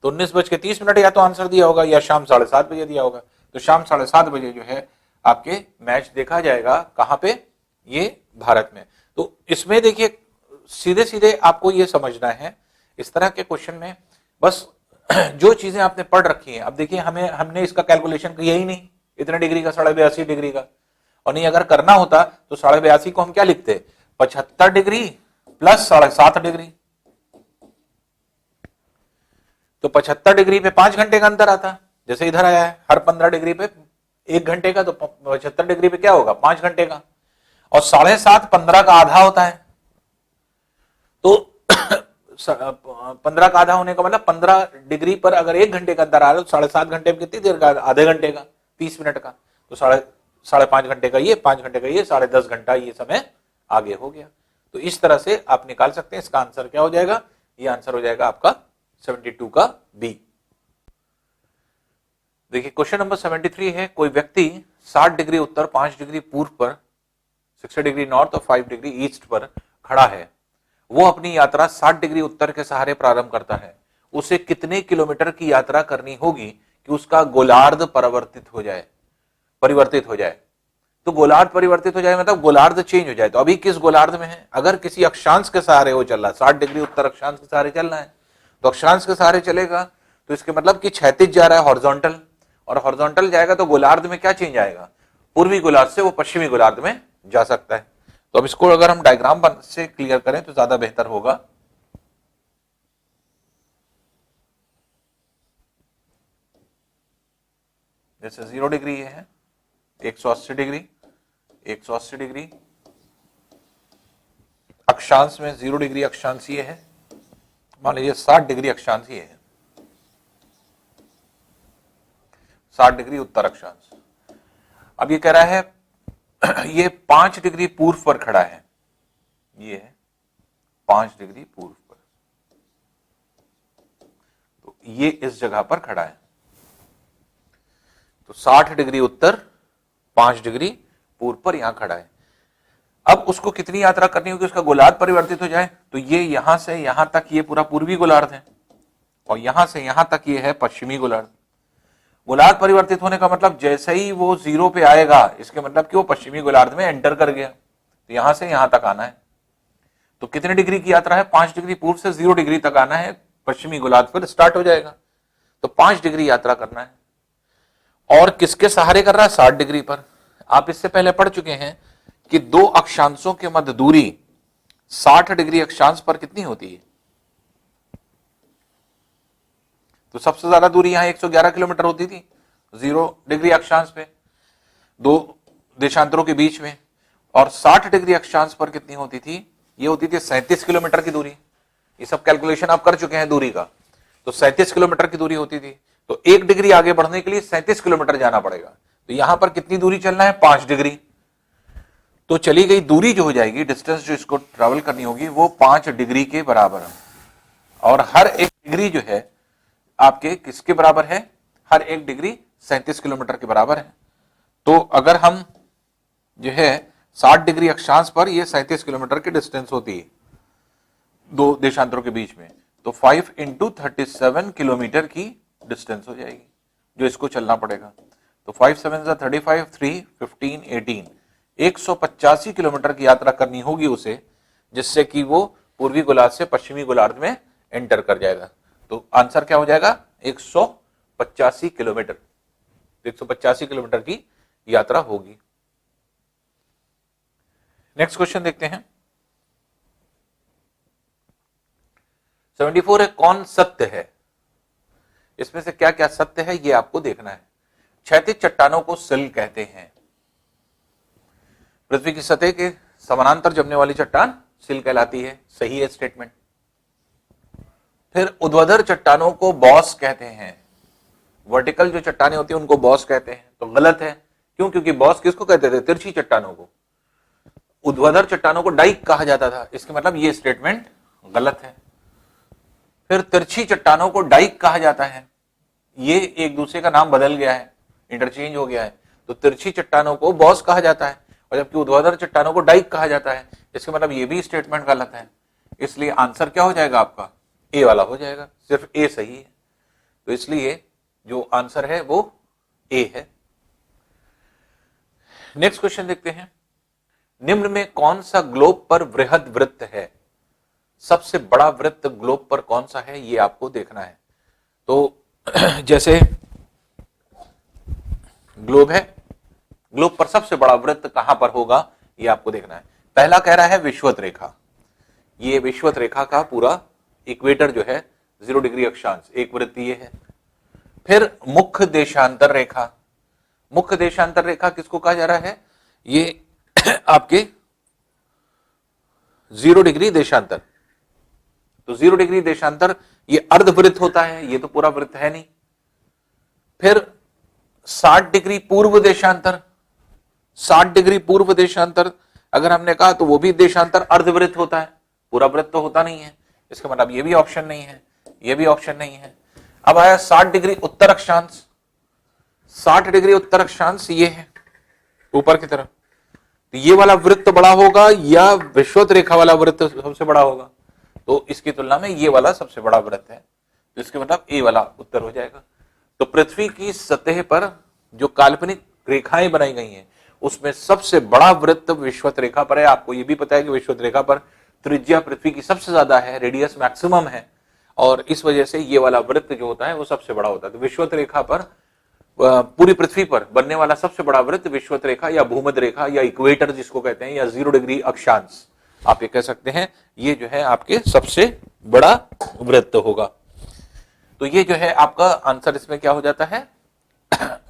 तो 19:30 या तो आंसर दिया होगा या शाम 7:30 बजे दिया होगा। तो शाम 7:30 बजे जो है आपके मैच देखा जाएगा कहां पे, ये भारत में। तो इसमें देखिए सीधे सीधे आपको ये समझना है इस तरह के क्वेश्चन में, बस जो चीजें आपने पढ़ रखी हैं। अब देखिए हमने इसका कैलकुलेशन किया ही नहीं, इतने डिग्री का 82.5 डिग्री का। और नहीं अगर करना होता तो 82.5 को हम क्या लिखते, 75 डिग्री प्लस 7.5 डिग्री। तो 75 डिग्री पे 5 घंटे का अंतर आता, जैसे इधर आया है हर 15 डिग्री पे 1 घंटे का, तो 75 डिग्री पे क्या होगा, 5 घंटे का। और 7.5 15 का आधा होता है। तो 15 का आधा होने का मतलब 15 डिग्री पर अगर 1 घंटे का अंतर आ रहा है तो 7.5 घंटे में कितनी देर का, आधे घंटे का, 30 मिनट का। तो 5.5 घंटे का ये, 5 घंटे का ये, 10.5 घंटा ये समय आगे हो गया। तो इस तरह से आप निकाल सकते हैं। इसका आंसर क्या हो जाएगा, ये आंसर हो जाएगा आपका 72 का बी। देखिए क्वेश्चन नंबर 73 है, कोई व्यक्ति 60 डिग्री उत्तर, 5 डिग्री पूर्व पर, 60 डिग्री नॉर्थ और 5 डिग्री ईस्ट पर खड़ा है वो अपनी यात्रा 60 डिग्री उत्तर के सहारे प्रारंभ करता है, उसे कितने किलोमीटर की यात्रा करनी होगी कि उसका गोलार्ध परिवर्तित हो जाए। तो गोलार्ध परिवर्तित हो जाए मतलब गोलार्ध चेंज हो जाए। तो अभी किस गोलार्ध में है? अगर किसी अक्षांश के सहारे वो चल रहा है, 60 डिग्री उत्तर अक्षांश के सहारे चल रहा है, तो अक्षांश के सहारे चलेगा तो इसके मतलब कि क्षैतिज जा रहा है हॉरिजॉन्टल, और हॉरिजॉन्टल जाएगा तो गोलार्ध में क्या चेंज आएगा? पूर्वी गोलार्ध से वो पश्चिमी गोलार्ध में जा सकता है। तो अब इसको अगर हम डायग्राम से क्लियर करें तो ज्यादा बेहतर होगा। जैसे 0 डिग्री ये है, 180 डिग्री अक्षांश में 0 डिग्री अक्षांश ये है, मान लीजिए 60 डिग्री अक्षांश ये है, 60 डिग्री उत्तर अक्षांश। अब ये कह रहा है ये 5 डिग्री पूर्व पर खड़ा है, ये है 5 डिग्री पूर्व पर, तो ये इस जगह पर खड़ा है। तो 60 डिग्री उत्तर 5 डिग्री पूर्व पर यहां खड़ा है। अब उसको कितनी यात्रा करनी होगी उसका गोलार्ध परिवर्तित हो जाए? तो ये यहां से यहां तक ये पूरा पूर्वी गोलार्ध है, और यहां से यहां तक ये है पश्चिमी गोलार्ध। गोलार्ध परिवर्तित होने का मतलब जैसे ही वो 0 पे आएगा, इसके मतलब कि वो पश्चिमी गोलार्ध में एंटर कर गया, तो यहां से यहां तक आना है। तो कितने डिग्री की यात्रा है? 5 डिग्री पूर्व से 0 डिग्री तक आना है, पश्चिमी गोलार्ध पर स्टार्ट हो जाएगा। तो 5 डिग्री यात्रा करना है, और किसके सहारे कर रहा है? 60 डिग्री पर। आप इससे पहले पढ़ चुके हैं कि दो अक्षांशों के मध्य दूरी 60 डिग्री अक्षांश पर कितनी होती है? तो सबसे ज्यादा दूरी यहां 111 किलोमीटर होती थी 0 डिग्री अक्षांश पे, दो देशांतरों के बीच में। और 60 डिग्री अक्षांश पर कितनी होती थी? ये होती थी 37 किलोमीटर की दूरी। ये सब कैलकुलेशन आप कर चुके हैं दूरी का। तो 37 किलोमीटर की दूरी होती थी, तो 1 डिग्री आगे बढ़ने के लिए 37 किलोमीटर जाना पड़ेगा। तो यहां पर कितनी दूरी चलना है? 5 डिग्री। तो चली गई दूरी जो हो जाएगी, डिस्टेंस जो इसको ट्रेवल करनी होगी, वो 5 डिग्री के बराबर है। और हर एक डिग्री जो है आपके किसके बराबर है? हर एक डिग्री 37 किलोमीटर के बराबर है। तो अगर हम जो है 60 डिग्री अक्षांश पर ये 37 किलोमीटर की डिस्टेंस होती है दो देशांतरों के बीच में, तो 5 × 37 किलोमीटर की डिस्टेंस हो जाएगी जो इसको चलना पड़ेगा। तो 5 7 35, 3 15 18, 185 किलोमीटर की यात्रा करनी होगी उसे, जिससे कि वो पूर्वी गोलार्ध से पश्चिमी गोलार्ध में एंटर कर जाएगा। तो आंसर क्या हो जाएगा? 185 किलोमीटर। तो 185 किलोमीटर की यात्रा होगी। नेक्स्ट क्वेश्चन देखते हैं। 74 है, कौन सत्य है? इसमें से क्या क्या सत्य है ये आपको देखना है। क्षैतिज चट्टानों को सिल कहते हैं। पृथ्वी की सतह के समानांतर जमने वाली चट्टान सिल कहलाती है, सही है स्टेटमेंट। फिर ऊर्ध्वाधर चट्टानों को बॉस कहते हैं। वर्टिकल जो चट्टानें होती है उनको बॉस कहते हैं, तो गलत है। क्यों? क्योंकि बॉस किसको कहते थे? तिरछी चट्टानों को। ऊर्ध्वाधर चट्टानों को डाइक कहा जाता था, इसके मतलब ये स्टेटमेंट गलत है। फिर तिरछी चट्टानों को डाइक कहा जाता है, ये एक दूसरे का नाम बदल गया है, इंटरचेंज हो गया है। तो तिरछी चट्टानों को बॉस कहा जाता है, और जबकि ऊर्ध्वाधर चट्टानों को डाइक कहा जाता है, इसके मतलब ये भी स्टेटमेंट गलत है। इसलिए आंसर क्या हो जाएगा आपका? ए वाला हो जाएगा, सिर्फ ए सही है। तो इसलिए जो आंसर है वो ए है। नेक्स्ट क्वेश्चन देखते हैं। निम्न में कौन सा ग्लोब पर वृहद वृत्त है? सबसे बड़ा वृत्त ग्लोब पर कौन सा है ये आपको देखना है। तो जैसे ग्लोब है, ग्लोब पर सबसे बड़ा वृत्त कहां पर होगा ये आपको देखना है। पहला कह रहा है विषुवत रेखा। ये विषुवत रेखा का पूरा इक्वेटर जो है 0 डिग्री अक्षांश, एक वृत्त ये है। फिर मुख्य देशांतर रेखा। मुख्य देशांतर रेखा किसको कहा जा रहा है? ये आपके 0 डिग्री देशांतर। तो 0 डिग्री देशांतर ये अर्धवृत्त होता है, ये तो पूरा वृत्त है नहीं। फिर 60 डिग्री पूर्व देशांतर। 60 डिग्री पूर्व देशांतर अगर हमने कहा तो वो भी देशांतर अर्धवृत्त होता है, पूरा वृत्त तो होता नहीं है। इसका मतलब ये भी ऑप्शन नहीं है, ये भी ऑप्शन नहीं है। अब आया 60 डिग्री उत्तर अक्षांश। 60 डिग्री उत्तर अक्षांश ये है ऊपर की तरफ। तो ये वाला वृत्त बड़ा होगा या विषुवत रेखा वाला वृत्त सबसे बड़ा होगा? तो इसकी तुलना में ये वाला सबसे बड़ा वृत्त है, तो इसके मतलब ए वाला उत्तर हो जाएगा। तो पृथ्वी की सतह पर जो काल्पनिक रेखाएं बनाई गई हैं उसमें सबसे बड़ा वृत्त विषुवत रेखा पर है। आपको ये भी पता है कि विषुवत रेखा पर त्रिज्या पृथ्वी की सबसे ज्यादा है, रेडियस मैक्सिमम है, और इस वजह से ये वाला वृत्त जो होता है वो सबसे बड़ा होता है। तो विषुवत रेखा पर पूरी पृथ्वी पर बनने वाला सबसे बड़ा वृत्त विषुवत रेखा या भूमध्य रेखा या इक्वेटर जिसको कहते हैं, या 0 डिग्री अक्षांश आप ये कह सकते हैं, ये जो है आपके सबसे बड़ा वृत्त होगा। तो ये जो है आपका आंसर इसमें क्या हो जाता है,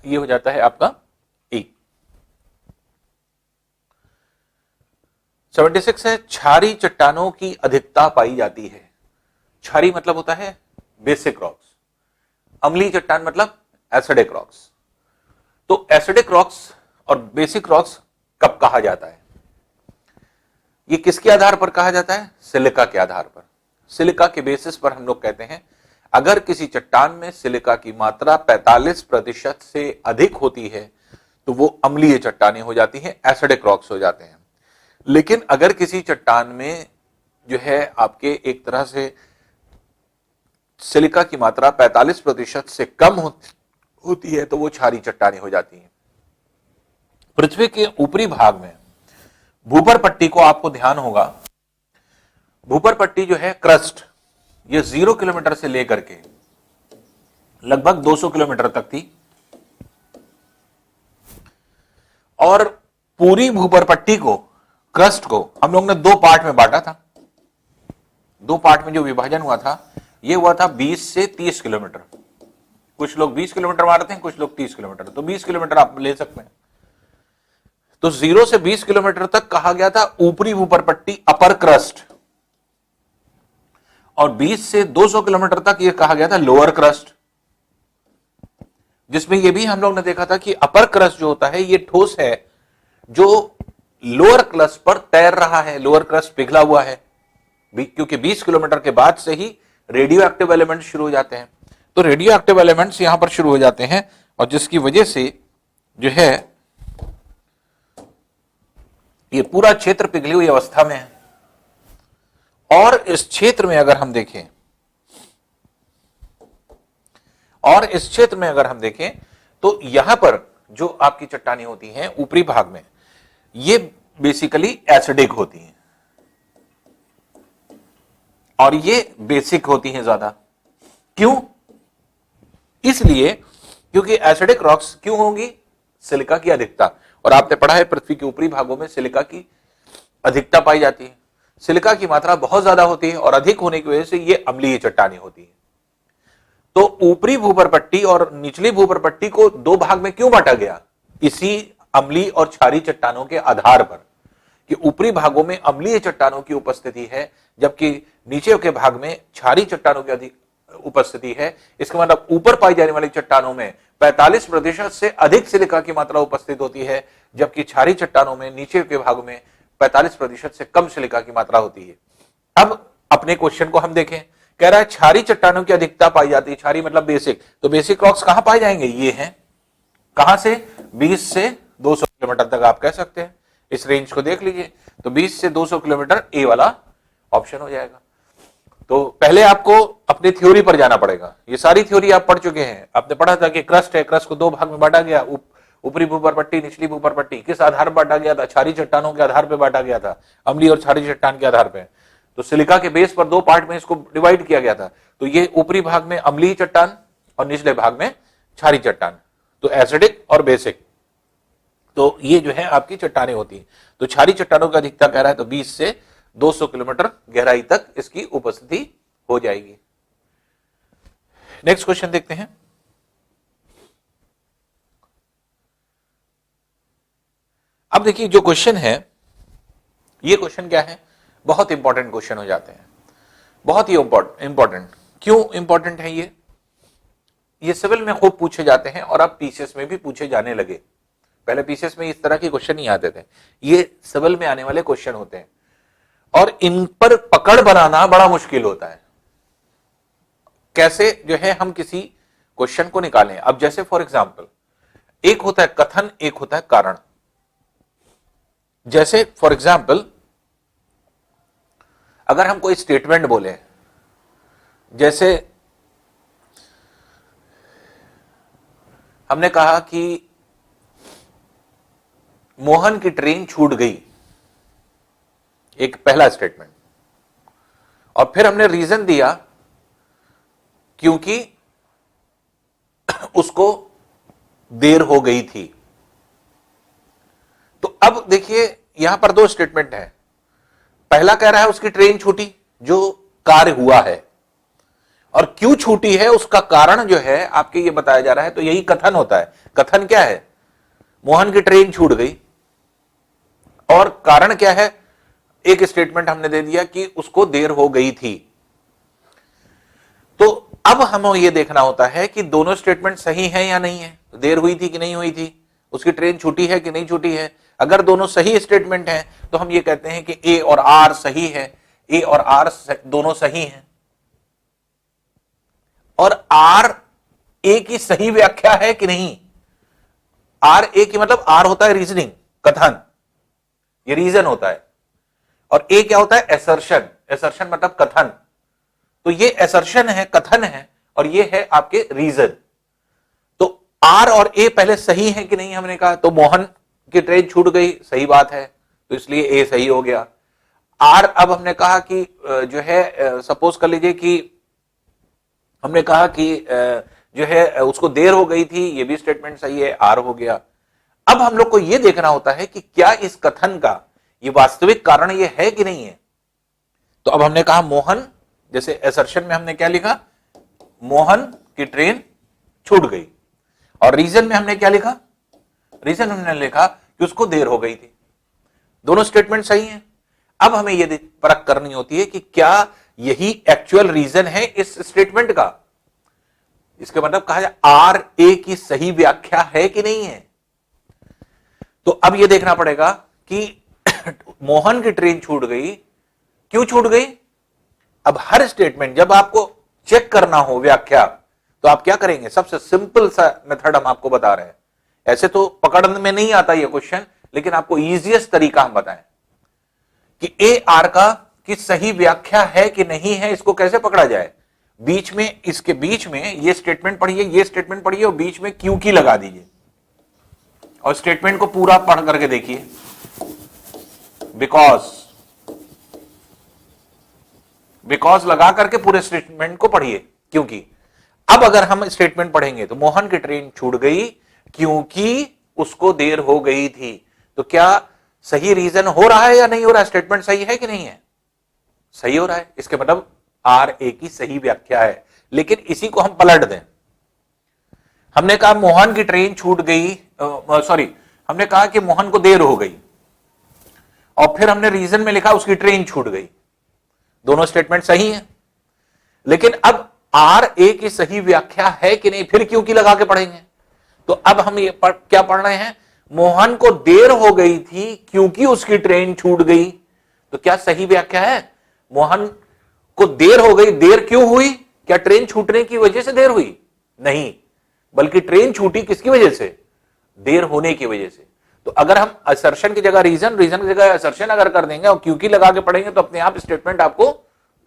ये हो जाता है आपका ए। 76 है, क्षारीय चट्टानों की अधिकता पाई जाती है। क्षारीय मतलब होता है बेसिक रॉक्स, अम्लीय चट्टान मतलब एसिडिक रॉक्स। तो एसिडिक रॉक्स और बेसिक रॉक्स कब कहा जाता है, ये किसके आधार पर कहा जाता है, सिलिका के आधार पर। सिलिका के बेसिस पर हम लोग कहते हैं अगर किसी चट्टान में सिलिका की मात्रा 45% से अधिक होती है तो वो अम्लीय चट्टानें हो जाती हैं, एसिडिक रॉक्स हो जाते हैं। लेकिन अगर किसी चट्टान में जो है आपके एक तरह से सिलिका की मात्रा 45% से कम होती है तो वो क्षारीय चट्टानें हो जाती हैं। पृथ्वी के ऊपरी भाग में भूपर पट्टी को आपको ध्यान होगा, भूपर पट्टी जो है क्रस्ट, ये 0 किलोमीटर से लेकर के लगभग 200 किलोमीटर तक थी, और पूरी भूपर पट्टी को, क्रस्ट को हम लोग ने 2 पार्ट में बांटा था। 2 पार्ट में जो विभाजन हुआ था ये हुआ था 20 से 30 किलोमीटर। कुछ लोग 20 किलोमीटर मारते हैं, कुछ लोग 30 किलोमीटर, तो 20 किलोमीटर आप ले सकते हैं। तो 0 से 20 किलोमीटर तक कहा गया था ऊपरी भूपर पट्टी, अपर क्रस्ट, और 20 से 200 किलोमीटर तक यह कहा गया था लोअर क्रस्ट, जिसमें यह भी हम लोग ने देखा था कि अपर क्रस्ट जो होता है ये ठोस है जो लोअर क्रस्ट पर तैर रहा है, लोअर क्रस्ट पिघला हुआ है, क्योंकि 20 किलोमीटर के बाद से ही रेडियो एक्टिव एलिमेंट शुरू हो जाते हैं। तो रेडियो एक्टिव एलिमेंट्स यहां पर शुरू हो जाते हैं, और जिसकी वजह से जो है ये पूरा क्षेत्र पिघली हुई अवस्था में है। और इस क्षेत्र में अगर हम देखें, और इस क्षेत्र में अगर हम देखें तो यहां पर जो आपकी चट्टानें होती हैं ऊपरी भाग में, ये बेसिकली एसिडिक होती हैं और ये बेसिक होती हैं ज्यादा। क्यों? इसलिए क्योंकि एसिडिक रॉक्स क्यों होंगी, सिलिका की अधिकता, और आपने पढ़ा है पृथ्वी के ऊपरी भागों में सिलिका की अधिकता पाई जाती है। सिलिका की मात्रा बहुत ज्यादा होती है और अधिक होने की वजह से ये अम्लीय चट्टानें होती है। तो ऊपरी भूपर पट्टी और निचली भूपर पट्टी को 2 भाग में क्यों बांटा गया, इसी अम्लीय और क्षारीय चट्टानों के आधार पर, कि ऊपरी भागों में अम्लीय चट्टानों की उपस्थिति है जबकि नीचे के भाग में क्षारीय चट्टानों की अधिक उपस्थिति है। इसका मतलब ऊपर पाई जाने वाली चट्टानों में 45% से अधिक सिलिका की मात्रा उपस्थित होती है, जबकि क्षारीय चट्टानों में नीचे के भाग में 45% से कम सिलिका की मात्रा होती है। अब अपने क्वेश्चन को हम देखें, कह रहा है क्षारीय चट्टानों की अधिकता पाई जाती है, क्षारीय मतलब बेसिक, तो बेसिक रॉक्स कहां पाए जाएंगे, ये हैं, कहां से, 20 से 200 किलोमीटर तक आप कह सकते हैं। इस रेंज को देख लीजिए, तो 20 से 200 किलोमीटर ए वाला ऑप्शन हो जाएगा। तो पहले आपको अपनी थ्योरी पर जाना पड़ेगा। ये सारी थ्योरी आप पढ़ चुके हैं, आपने पढ़ा था कि क्रस्ट है, क्रस्ट को 2 भाग में बांटा गया, ऊपरी भूपर पट्टी, निचली भूपर पट्टी, किस आधार पर बांटा गया था, क्षारीय चट्टानों के आधार पर बांटा गया था, अम्लीय और क्षारीय चट्टान के आधार पर। तो सिलिका के बेस पर 2 पार्ट में इसको डिवाइड किया गया था। तो ये ऊपरी भाग में अम्लीय चट्टान और निचले भाग में क्षारीय चट्टान, तो एसिडिक और बेसिक, तो ये जो है आपकी चट्टानें होती हैं। तो क्षारीय चट्टानों की अधिकता कह रहा है तो 20 से 200 किलोमीटर गहराई तक इसकी उपस्थिति हो जाएगी। नेक्स्ट क्वेश्चन देखते हैं। अब देखिए जो क्वेश्चन है, ये क्वेश्चन क्या है, बहुत इंपॉर्टेंट क्वेश्चन हो जाते हैं, बहुत ही इंपॉर्टेंट। क्यों इंपॉर्टेंट है ये सिविल में खूब पूछे जाते हैं और अब पीसीएस में भी पूछे जाने लगे। पहले पीसीएस में इस तरह के क्वेश्चन नहीं आते थे, ये सिविल में आने वाले क्वेश्चन होते हैं और इन पर पकड़ बनाना बड़ा मुश्किल होता है। कैसे जो है हम किसी क्वेश्चन को निकालें। अब जैसे फॉर एग्जांपल, एक होता है कथन, एक होता है कारण। जैसे फॉर एग्जांपल अगर हम कोई स्टेटमेंट बोले, जैसे हमने कहा कि मोहन की ट्रेन छूट गई, एक पहला स्टेटमेंट, और फिर हमने रीजन दिया क्योंकि उसको देर हो गई थी। तो अब देखिए यहां पर दो स्टेटमेंट है। पहला कह रहा है उसकी ट्रेन छूटी, जो कार्य हुआ है, और क्यों छूटी है उसका कारण जो है आपके ये बताया जा रहा है। तो यही कथन होता है। कथन क्या है? मोहन की ट्रेन छूट गई, और कारण क्या है? एक स्टेटमेंट हमने दे दिया कि उसको देर हो गई थी। तो अब हमें यह देखना होता है कि दोनों स्टेटमेंट सही है या नहीं है। देर हुई थी कि नहीं हुई थी, उसकी ट्रेन छूटी है कि नहीं छूटी है। अगर दोनों सही स्टेटमेंट हैं तो हम ये कहते हैं कि ए और आर सही है, ए और आर दोनों सही हैं। और आर ए की सही व्याख्या है कि नहीं। आर ए की मतलब आर होता है रीजनिंग, कथन, ये रीजन होता है, और ए क्या होता है? एसर्शन। एसर्शन मतलब कथन। तो ये एसर्शन है, कथन है, और ये है आपके रीजन। तो आर और ए पहले सही है कि नहीं हमने कहा, तो मोहन की ट्रेन छूट गई, सही बात है, तो इसलिए ए सही हो गया। आर, अब हमने कहा कि जो है सपोज कर लीजिए कि हमने कहा कि जो है उसको देर हो गई थी, ये भी स्टेटमेंट सही है, आर हो गया। अब हम लोग को यह देखना होता है कि क्या इस कथन का ये वास्तविक कारण ये है कि नहीं है। तो अब हमने कहा मोहन, जैसे एसर्शन में हमने क्या लिखा? मोहन की ट्रेन छूट गई। और रीजन में हमने क्या लिखा? रीजन हमने लिखा कि उसको देर हो गई थी। दोनों स्टेटमेंट सही हैं। अब हमें यह परख करनी होती है कि क्या यही एक्चुअल रीजन है इस स्टेटमेंट का। इसके मतलब कहा जाए आर ए की सही व्याख्या है कि नहीं है। तो अब यह देखना पड़ेगा कि मोहन की ट्रेन छूट गई, क्यों छूट गई। अब हर स्टेटमेंट जब आपको चेक करना हो व्याख्या, तो आप क्या करेंगे? सबसे सिंपल सा मेथड हम आपको बता रहे हैं। ऐसे तो पकड़ने में नहीं आता ये क्वेश्चन, लेकिन आपको इजीएस्ट तरीका हम बताएं कि ए आर का की सही व्याख्या है कि नहीं है। इसको कैसे पकड़ा जाए? बीच में, इसके बीच में ये स्टेटमेंट पढ़िए, ये स्टेटमेंट पढ़िए, और बीच में क्यों की लगा दीजिए, और स्टेटमेंट को पूरा पढ़ करके देखिए। बिकॉज लगा करके पूरे स्टेटमेंट को पढ़िए, क्योंकि अब अगर हम स्टेटमेंट पढ़ेंगे तो मोहन की ट्रेन छूट गई क्योंकि उसको देर हो गई थी। तो क्या सही रीजन हो रहा है या नहीं हो रहा है? स्टेटमेंट सही है कि नहीं है? सही हो रहा है। इसके मतलब आर ए की सही व्याख्या है। लेकिन इसी को हम पलट दें। हमने कहा मोहन की ट्रेन छूट गई, हमने कहा कि मोहन को देर हो गई, और फिर हमने रीजन में लिखा उसकी ट्रेन छूट गई। दोनों स्टेटमेंट सही हैं, लेकिन अब आर ए की सही व्याख्या है कि नहीं, फिर क्यों की लगा के पढ़ेंगे। तो अब हम ये क्या पढ़ रहे हैं? मोहन को देर हो गई थी क्योंकि उसकी ट्रेन छूट गई। तो क्या सही व्याख्या है? मोहन को देर हो गई। देर क्यों हुई? क्या ट्रेन छूटने की वजह से देर हुई? नहीं, बल्कि ट्रेन छूटी किसकी वजह से? देर होने की वजह से। तो अगर हम असर्शन की जगह रीजन, रीजन की जगह असर्शन अगर कर देंगे और क्योंकि लगा के पढ़ेंगे, तो अपने आप स्टेटमेंट आपको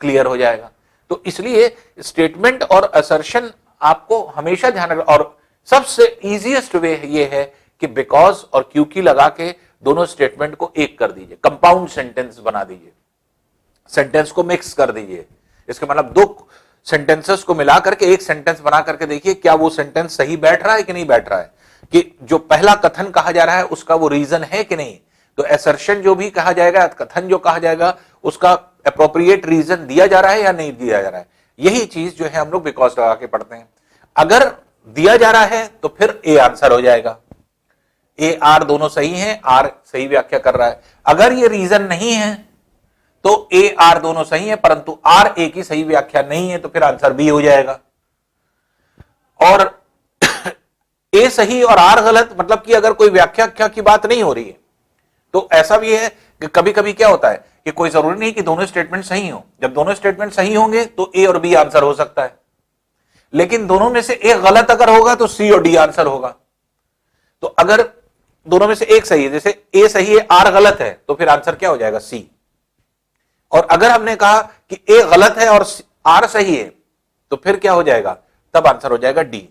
क्लियर हो जाएगा। तो इसलिए स्टेटमेंट और असर्शन आपको हमेशा ध्यान रखना। और सबसे इजीएस्ट वे ये है कि बिकॉज और क्योंकि लगा के दोनों स्टेटमेंट को एक कर दीजिए, कंपाउंड सेंटेंस बना दीजिए, सेंटेंस को मिक्स कर दीजिए। इसके मतलब दो सेंटेंसेस को मिला करके एक सेंटेंस बना करके देखिए क्या वो सेंटेंस सही बैठ रहा है कि नहीं बैठ रहा है, कि जो पहला कथन कहा जा रहा है उसका वो रीजन है कि नहीं। तो एसर्शन जो भी कहा जाएगा, कथन जो कहा जाएगा, उसका अप्रोप्रिएट रीजन दिया जा रहा है या नहीं दिया जा रहा है। यही चीज जो है हम लोग बिकॉज लगा के पढ़ते हैं। अगर दिया जा रहा है तो फिर ए आंसर हो जाएगा। ए आर दोनों सही हैं, आर सही व्याख्या कर रहा है। अगर ये रीजन नहीं है तो ए आर दोनों सही है, परंतु आर ए की सही व्याख्या नहीं है, तो फिर आंसर बी हो जाएगा। और ए सही और आर गलत, मतलब कि अगर कोई व्याख्या की बात नहीं हो रही है। तो ऐसा भी है कि कभी कभी क्या होता है कि कोई जरूरी नहीं कि दोनों स्टेटमेंट सही हो। जब दोनों स्टेटमेंट सही होंगे तो ए और बी आंसर हो सकता है, लेकिन दोनों में से एक गलत अगर होगा तो सी और डी आंसर होगा। तो अगर दोनों में से एक सही है, जैसे ए सही है आर गलत है, तो फिर आंसर क्या हो जाएगा? सी। और अगर हमने कहा कि ए गलत है और आर सही है तो फिर क्या हो जाएगा, तब आंसर हो जाएगा डी।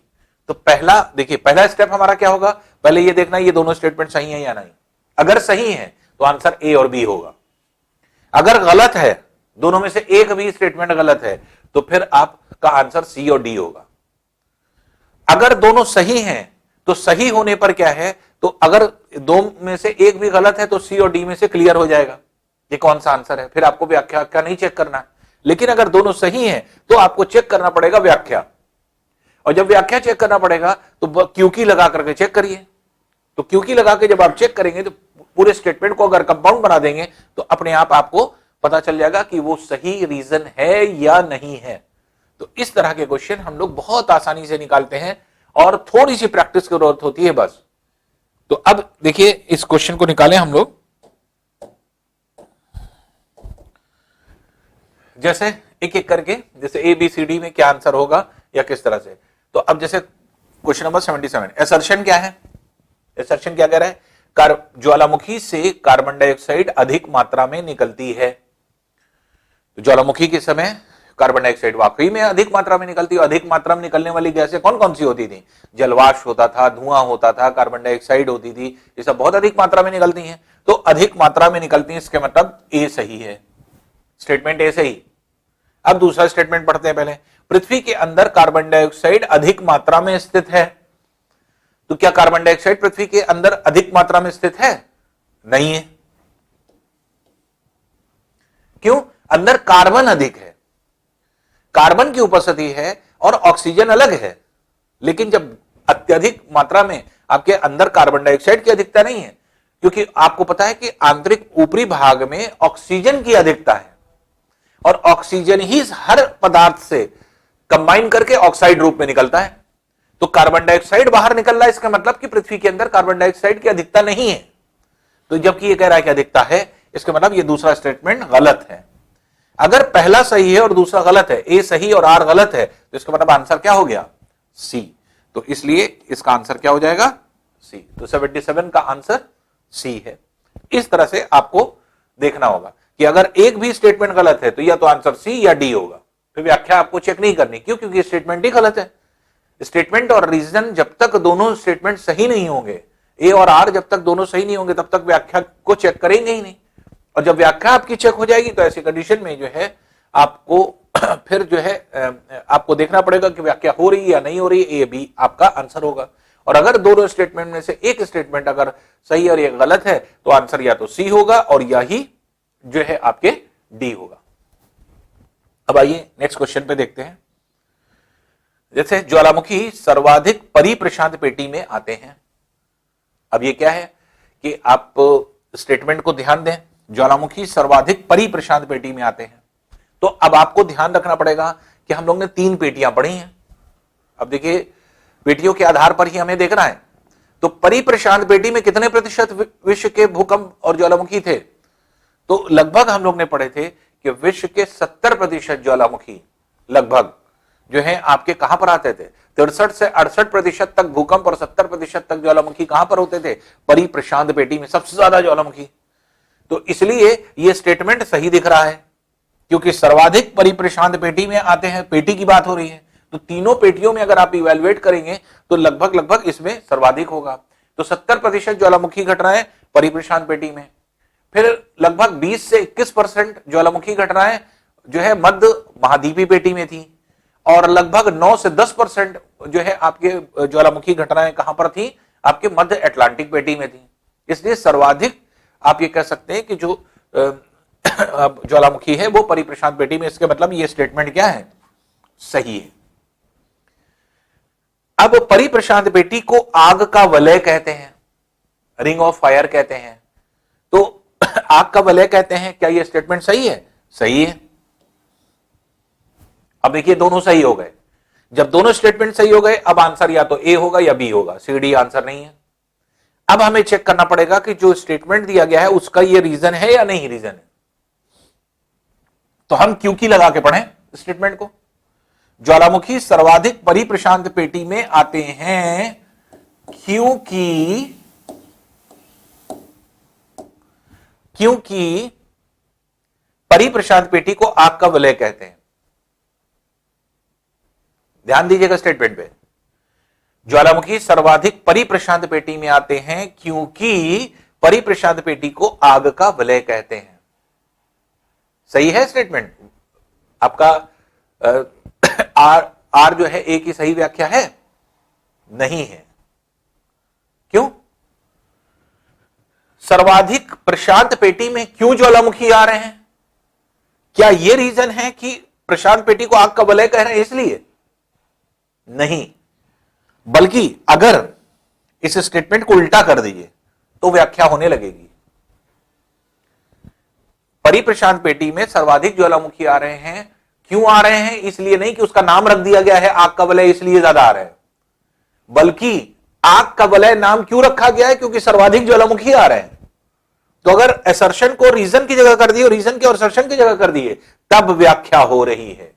तो पहला देखिए, पहला स्टेप हमारा क्या होगा, पहले ये देखना ये दोनों स्टेटमेंट सही है या नहीं। अगर सही है तो आंसर ए और बी होगा। अगर गलत है, दोनों में से एक भी स्टेटमेंट गलत है, तो फिर आपका आंसर सी और डी होगा। अगर दोनों सही हैं तो सही होने पर क्या है, तो अगर दो में से एक भी गलत है तो सी और डी में से क्लियर हो जाएगा ये कौन सा आंसर है, फिर आपको व्याख्या का नहीं चेक करना। लेकिन अगर दोनों सही हैं तो आपको चेक करना पड़ेगा व्याख्या, और जब व्याख्या चेक करना पड़ेगा तो क्यू की लगा करके चेक करिए। तो क्यू की लगा के जब आप चेक करेंगे तो पूरे स्टेटमेंट को अगर कंपाउंड बना देंगे तो अपने आप आपको पता चल जाएगा कि वो सही रीजन है या नहीं है। तो इस तरह के क्वेश्चन हम लोग बहुत आसानी से निकालते हैं और थोड़ी सी प्रैक्टिस की जरूरत होती है बस। तो अब देखिए इस क्वेश्चन को निकालें हम लोग, जैसे एक एक करके, जैसे ए बी सी डी में क्या आंसर होगा या किस तरह से। तो अब जैसे क्वेश्चन नंबर 77, असर्शन क्या है, असर्शन क्या कह रहा है, ज्वालामुखी से कार्बन डाइऑक्साइड अधिक मात्रा में निकलती है। तो ज्वालामुखी के समय कार्बन डाइऑक्साइड वाकई में अधिक मात्रा में निकलती है। अधिक मात्रा में निकलने वाली गैसें कौन कौन सी होती थी, जलवाष्प होता था, धुआं होता था, कार्बन डाइऑक्साइड होती थी, ये सब बहुत अधिक मात्रा में निकलती हैं। तो अधिक मात्रा में निकलती है, इसके मतलब ए सही है, स्टेटमेंट ए सही। अब दूसरा स्टेटमेंट पढ़ते हैं पहले, पृथ्वी के अंदर कार्बन डाइऑक्साइड अधिक मात्रा में स्थित है। तो क्या कार्बन डाइऑक्साइड पृथ्वी के अंदर अधिक मात्रा में स्थित है, नहीं है। क्यों, अंदर कार्बन अधिक है, कार्बन की उपस्थिति है और ऑक्सीजन अलग है। लेकिन जब अत्यधिक मात्रा में आपके अंदर कार्बन डाइऑक्साइड की अधिकता नहीं है, क्योंकि आपको पता है कि आंतरिक ऊपरी भाग में ऑक्सीजन की अधिकता है और ऑक्सीजन ही हर पदार्थ से कंबाइन करके ऑक्साइड रूप में निकलता है। तो कार्बन डाइऑक्साइड बाहर निकल रहा है, इसका मतलब कि पृथ्वी के अंदर कार्बन डाइऑक्साइड की अधिकता नहीं है। तो जबकि ये कह रहा है कि अधिकता है, इसका मतलब ये दूसरा स्टेटमेंट गलत है। अगर पहला सही है और दूसरा गलत है, ए सही और आर गलत है, तो इसका मतलब आंसर क्या हो गया, सी। तो इसलिए इसका आंसर क्या हो जाएगा, सी। तो 77 का आंसर सी है। इस तरह से आपको देखना होगा कि अगर एक भी स्टेटमेंट गलत है तो या तो आंसर सी या डी होगा। फिर व्याख्या आपको चेक नहीं करनी, क्यों, क्योंकि स्टेटमेंट ही गलत है। स्टेटमेंट और रीजन जब तक दोनों स्टेटमेंट सही नहीं होंगे, ए और आर जब तक दोनों सही नहीं होंगे, तब तक व्याख्या को चेक करेंगे ही नहीं। और जब व्याख्या आपकी चेक हो जाएगी तो ऐसी कंडीशन में जो है आपको फिर जो है आपको देखना पड़ेगा कि व्याख्या हो रही है या नहीं हो रही है, ए बी आपका आंसर होगा। और अगर दोनों स्टेटमेंट में से एक स्टेटमेंट अगर सही और एक गलत है तो आंसर या तो सी होगा और या ही जो है आपके डी होगा। अब आइए नेक्स्ट क्वेश्चन पे देखते हैं। जैसे ज्वालामुखी सर्वाधिक परिप्रशांत पेटी में आते हैं। अब ये क्या है कि आप स्टेटमेंट को ध्यान दें, ज्वालामुखी सर्वाधिक परिप्रशांत पेटी में आते हैं। तो अब आपको ध्यान रखना पड़ेगा कि हम लोग ने 3 पेटियां पढ़ी हैं। अब देखिए पेटियों के आधार पर ही हमें देखना है। तो परिप्रशांत पेटी में कितने प्रतिशत विश्व के भूकंप और ज्वालामुखी थे, तो लगभग हम लोग ने पढ़े थे कि विश्व के 70% ज्वालामुखी लगभग जो है आपके कहां पर आते थे, 63 से 68% तक भूकंप और 70% तक ज्वालामुखी कहां पर होते थे, परिप्रशांत पेटी में सबसे ज्यादा ज्वालामुखी। तो इसलिए यह स्टेटमेंट सही दिख रहा है, क्योंकि सर्वाधिक परिप्रशांत पेटी में आते हैं, पेटी की बात हो रही है। तो तीनों पेटियों में अगर आप इवैल्यूएट करेंगे तो लगभग लगभग इसमें सर्वाधिक होगा। तो 70% ज्वालामुखी घटनाएं परिप्रशांत पेटी में, फिर लगभग 20 से 21% ज्वालामुखी घटनाएं जो है मध्य महाद्वीपीय पेटी में थी, और लगभग 9 से 10% जो है आपके ज्वालामुखी घटनाएं कहां पर थी, आपके मध्य अटलांटिक पेटी में थी। इसलिए सर्वाधिक आप ये कह सकते हैं कि जो ज्वालामुखी है वो परिप्रशांत पेटी में। इसके मतलब ये स्टेटमेंट क्या है, सही है। अब परिप्रशांत पेटी को आग का वलय कहते हैं, रिंग ऑफ फायर कहते हैं। तो आग का वलय कहते हैं, क्या यह स्टेटमेंट सही है, सही है। अब देखिए दोनों सही हो गए। जब दोनों स्टेटमेंट सही हो गए, अब आंसर या तो ए होगा या बी होगा, सी डी आंसर नहीं है। अब हमें चेक करना पड़ेगा कि जो स्टेटमेंट दिया गया है उसका ये रीजन है या नहीं रीजन है। तो हम क्यों की लगा के पढ़ें स्टेटमेंट को, ज्वालामुखी सर्वाधिक परिप्रशांत पेटी में आते हैं क्योंकि परिप्रशांत पेटी को आग का वलय कहते हैं। ध्यान दीजिएगा स्टेटमेंट पे, ज्वालामुखी सर्वाधिक परिप्रशांत पेटी में आते हैं क्योंकि परिप्रशांत पेटी को आग का वलय कहते हैं। सही है स्टेटमेंट आपका? आर जो है ए की सही व्याख्या है? नहीं है। क्यों? सर्वाधिक प्रशांत पेटी में क्यों ज्वालामुखी आ रहे हैं? क्या यह रीजन है कि प्रशांत पेटी को आग का वलय कह रहे हैं इसलिए? नहीं, बल्कि अगर इस स्टेटमेंट को उल्टा कर दीजिए तो व्याख्या होने लगेगी। परिप्रशांत पेटी में सर्वाधिक ज्वालामुखी आ रहे हैं, क्यों आ रहे हैं? इसलिए नहीं कि उसका नाम रख दिया गया है आग का वलय इसलिए ज्यादा आ रहे हैं, बल्कि आग का वलय नाम क्यों रखा गया है? क्योंकि सर्वाधिक ज्वालामुखी आ रहे हैं। तो अगर असर्शन को रीजन की जगह कर दिए और रीजन के और असर्शन की जगह कर दिए तब व्याख्या हो रही है।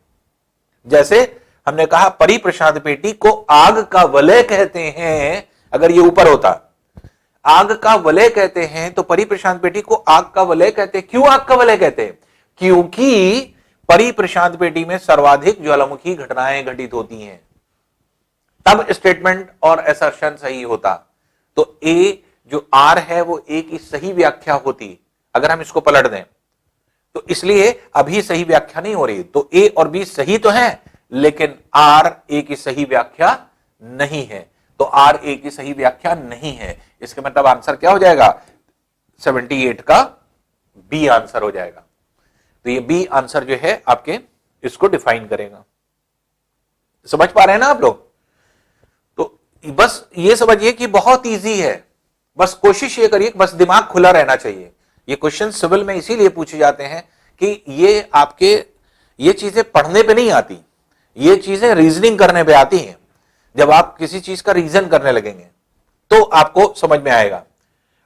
जैसे हमने कहा परिप्रशांत पेटी को आग का वलय कहते हैं, अगर ये ऊपर होता आग का वलय कहते हैं तो परिप्रशांत पेटी को आग का वलय कहते हैं। क्यों आग का वलय कहते हैं? क्योंकि परिप्रशांत पेटी में सर्वाधिक ज्वालामुखी घटनाएं घटित होती हैं, तब स्टेटमेंट और असर्शन सही होता। तो ए जो आर है वो ए की सही व्याख्या होती अगर हम इसको पलट दें, तो इसलिए अभी सही व्याख्या नहीं हो रही। तो ए और बी सही तो है लेकिन आर ए की सही व्याख्या नहीं है। तो आर ए की सही व्याख्या नहीं है, इसके मतलब आंसर क्या हो जाएगा? 78 का बी आंसर हो जाएगा। तो ये बी आंसर जो है आपके इसको डिफाइन करेगा। समझ पा रहे हैं ना आप लोग? तो बस ये समझिए कि बहुत इजी है, बस कोशिश ये करिए, बस दिमाग खुला रहना चाहिए। ये क्वेश्चन सिविल में इसीलिए पूछे जाते हैं कि ये आपके ये चीजें पढ़ने पे नहीं आती, ये चीजें रीजनिंग करने पे आती हैं। जब आप किसी चीज का रीजन करने लगेंगे तो आपको समझ में आएगा।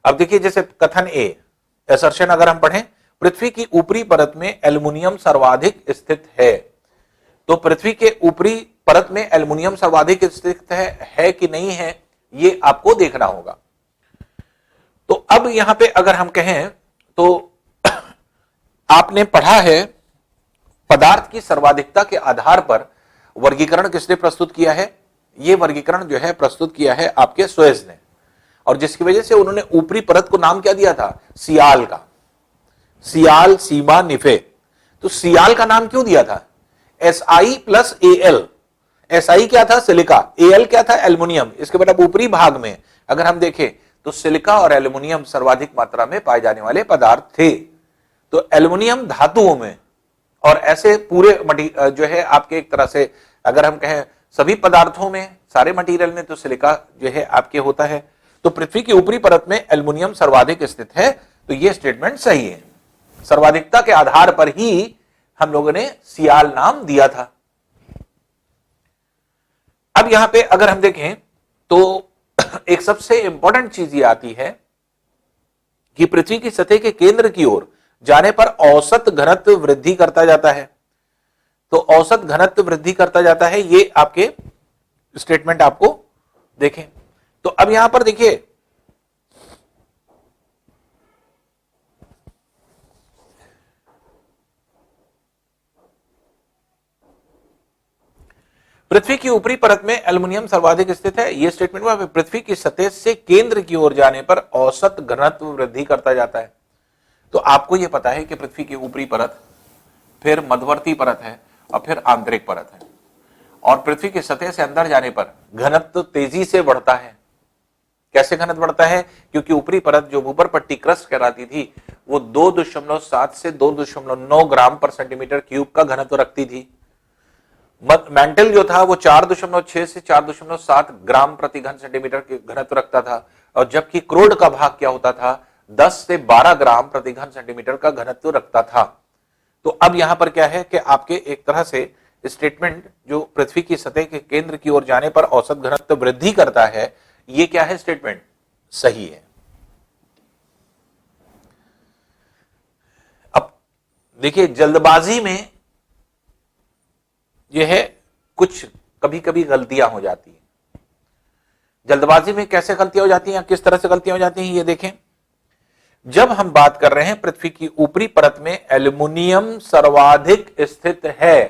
अब देखिए जैसे कथन ए, असर्शन अगर हम पढ़ें, पृथ्वी की ऊपरी परत में एल्युमिनियम सर्वाधिक स्थित है। तो पृथ्वी के ऊपरी परत में एल्युमिनियम सर्वाधिक स्थित है कि नहीं है, ये आपको देखना होगा। तो अब यहां पे अगर हम कहें तो आपने पढ़ा है पदार्थ की सर्वाधिकता के आधार पर वर्गीकरण किसने प्रस्तुत किया है? यह वर्गीकरण जो है प्रस्तुत किया है आपके सुएज ने, और जिसकी वजह से उन्होंने ऊपरी परत को नाम क्या दिया था? सियाल का। सियाल, सीमा, निफे। तो सियाल का नाम क्यों दिया था? SI plus AL। SI क्या था? सिलिका। AL क्या था? एल्युमिनियम। इसके बाद ऊपरी भाग में अगर हम देखें तो सिलिका और एल्युमिनियम सर्वाधिक मात्रा में पाए जाने वाले पदार्थ थे। तो एल्युमिनियम धातुओं में और ऐसे पूरे जो है आपके एक तरह से अगर हम कहें सभी पदार्थों में, सारे मटेरियल में, तो सिलिका जो है आपके होता है। तो पृथ्वी की ऊपरी परत में एल्युमिनियम सर्वाधिक स्थित है, तो यह स्टेटमेंट सही है। सर्वाधिकता के आधार पर ही हम लोगों ने सियाल नाम दिया था। अब यहां पे अगर हम देखें तो एक सबसे इंपॉर्टेंट चीज ये आती है कि पृथ्वी की सतह के केंद्र की ओर जाने पर औसत घनत्व वृद्धि करता जाता है। तो औसत घनत्व वृद्धि करता जाता है, ये आपके स्टेटमेंट आपको देखें। तो अब यहां पर देखिए पृथ्वी की ऊपरी परत में एल्युमिनियम सर्वाधिक स्थित है, यह स्टेटमेंट में पृथ्वी की सतह से केंद्र की ओर जाने पर औसत घनत्व वृद्धि करता जाता है। तो आपको यह पता है कि पृथ्वी की ऊपरी परत, फिर मध्यवर्ती परत है और फिर आंतरिक परत है, और पृथ्वी की सतह से अंदर जाने पर घनत्व तेजी से बढ़ता है। कैसे घनत्व बढ़ता है? क्योंकि ऊपरी परत जो ऊपर पट्टी क्रस्ट कहलाती थी वो 2.7 से 2.9 ग्राम पर सेंटीमीटर क्यूब का घनत्व रखती थी। मेंटल जो था वो 4.6 से 4.7 ग्राम प्रति घन सेंटीमीटर के घनत्व रखता था, और जबकि क्रोड का भाग क्या होता था? 10 से 12 ग्राम प्रति घन सेंटीमीटर का घनत्व रखता था। तो अब यहां पर क्या है कि आपके एक तरह से स्टेटमेंट जो पृथ्वी की सतह के केंद्र की ओर जाने पर औसत घनत्व वृद्धि करता है, ये क्या है? स्टेटमेंट सही है। अब देखिए जल्दबाजी में यह है कुछ कभी कभी गलतियां हो जाती हैं। जल्दबाजी में कैसे गलतियां हो जाती हैं, किस तरह से गलतियां हो जाती हैं, ये देखें। जब हम बात कर रहे हैं पृथ्वी की ऊपरी परत में एल्युमिनियम सर्वाधिक स्थित है,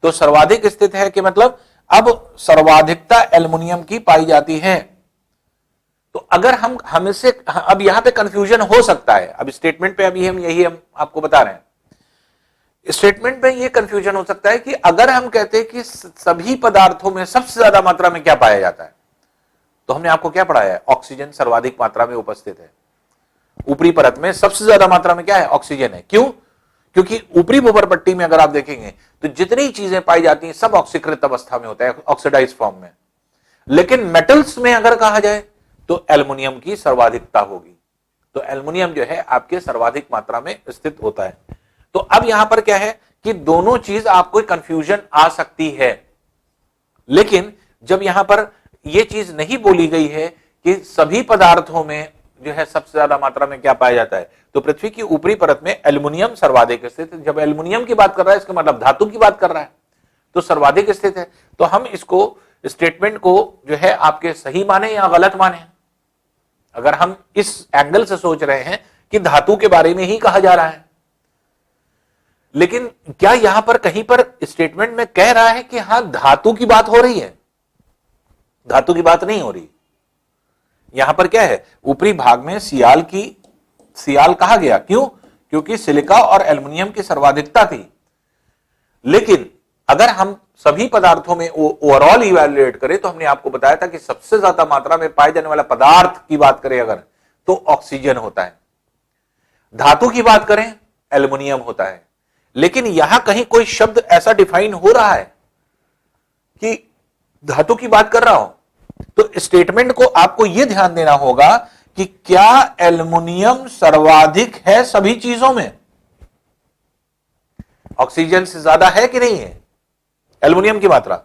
तो सर्वाधिक स्थित है कि मतलब अब सर्वाधिकता एल्युमिनियम की पाई जाती है। तो अगर हम हमसे अब यहां पे कंफ्यूजन हो सकता है, अब स्टेटमेंट पे अभी हम आपको बता रहे हैं, स्टेटमेंट में यह कंफ्यूजन हो सकता है कि अगर हम कहते हैं कि सभी पदार्थों में सबसे ज्यादा मात्रा में क्या पाया जाता है, तो हमने आपको क्या पढ़ाया है, ऑक्सीजन सर्वाधिक मात्रा में उपस्थित है। ऊपरी परत में सबसे ज्यादा मात्रा में क्या है, ऑक्सीजन है। क्यों? क्योंकि ऊपरी भूमध्य पट्टी में अगर आप देखेंगे तो जितनी चीजें पाई जाती हैं सब ऑक्सीकृत अवस्था में होता है, ऑक्सीडाइज फॉर्म में। लेकिन मेटल्स में अगर कहा जाए तो एल्युमिनियम की सर्वाधिकता होगी। तो एल्युमिनियम जो है आपके सर्वाधिक मात्रा में स्थित होता है। तो अब यहां पर क्या है कि दोनों चीज आपको कंफ्यूजन आ सकती है, लेकिन जब यहां पर यह चीज नहीं बोली गई है कि सभी पदार्थों में जो है सबसे ज्यादा मात्रा में क्या पाया जाता है, तो पृथ्वी की ऊपरी परत में एल्युमिनियम सर्वाधिक स्थित है। जब एल्युमिनियम की बात कर रहा है इसका मतलब धातु की बात कर रहा है, तो सर्वाधिक स्थित है। तो हम इसको स्टेटमेंट को जो है आपके सही माने या गलत माने, अगर हम इस एंगल से सोच रहे हैं कि धातु के बारे में ही कहा जा रहा है, लेकिन क्या यहां पर कहीं पर स्टेटमेंट में कह रहा है कि हां धातु की बात हो रही है? धातु की बात नहीं हो रही। यहां पर क्या है, ऊपरी भाग में सियाल कहा गया। क्यों? क्योंकि सिलिका और एल्युमिनियम की सर्वाधिकता थी। लेकिन अगर हम सभी पदार्थों में ओवरऑल इवैल्यूएट करें तो हमने आपको बताया था कि सबसे ज्यादा मात्रा में पाए जाने वाला पदार्थ की बात करें अगर, तो ऑक्सीजन होता है। धातु की बात करें एल्युमिनियम होता है। लेकिन यहां कहीं कोई शब्द ऐसा डिफाइन हो रहा है कि धातु की बात कर रहा हूं, तो स्टेटमेंट को आपको यह ध्यान देना होगा कि क्या एल्युमिनियम सर्वाधिक है सभी चीजों में? ऑक्सीजन से ज्यादा है कि नहीं है एल्युमिनियम की मात्रा?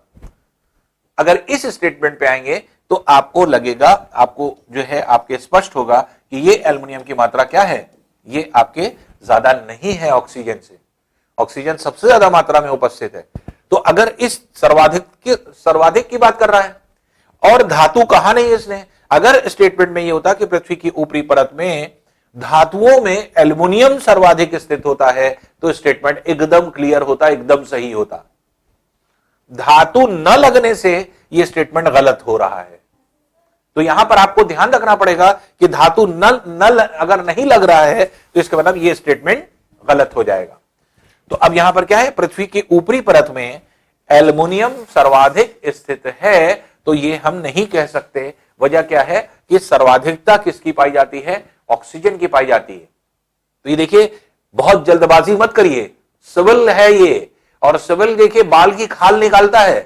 अगर इस स्टेटमेंट पे आएंगे तो आपको लगेगा, आपको जो है आपके स्पष्ट होगा कि ये एल्युमिनियम की मात्रा क्या है, ये आपके ज्यादा नहीं है ऑक्सीजन से। ऑक्सीजन सबसे ज्यादा मात्रा में उपस्थित है। तो अगर इस सर्वाधिक की बात कर रहा है और धातु कहा नहीं इसने, अगर स्टेटमेंट में यह होता कि पृथ्वी की ऊपरी परत में धातुओं में एल्युमिनियम सर्वाधिक स्थित होता है, तो स्टेटमेंट एकदम क्लियर होता, एकदम सही होता। धातु न लगने से यह स्टेटमेंट गलत हो रहा है। तो यहां पर आपको ध्यान रखना पड़ेगा कि धातु न अगर नहीं लग रहा है तो इसका मतलब यह स्टेटमेंट गलत हो जाएगा। तो अब यहां पर क्या है, पृथ्वी की ऊपरी परत में एल्युमिनियम सर्वाधिक स्थित है, तो यह हम नहीं कह सकते। वजह क्या है कि सर्वाधिकता किसकी पाई जाती है, ऑक्सीजन की पाई जाती है। तो ये देखिए, बहुत जल्दबाजी मत करिए, सिविल है ये, और सिविल देखिए बाल की खाल निकालता है,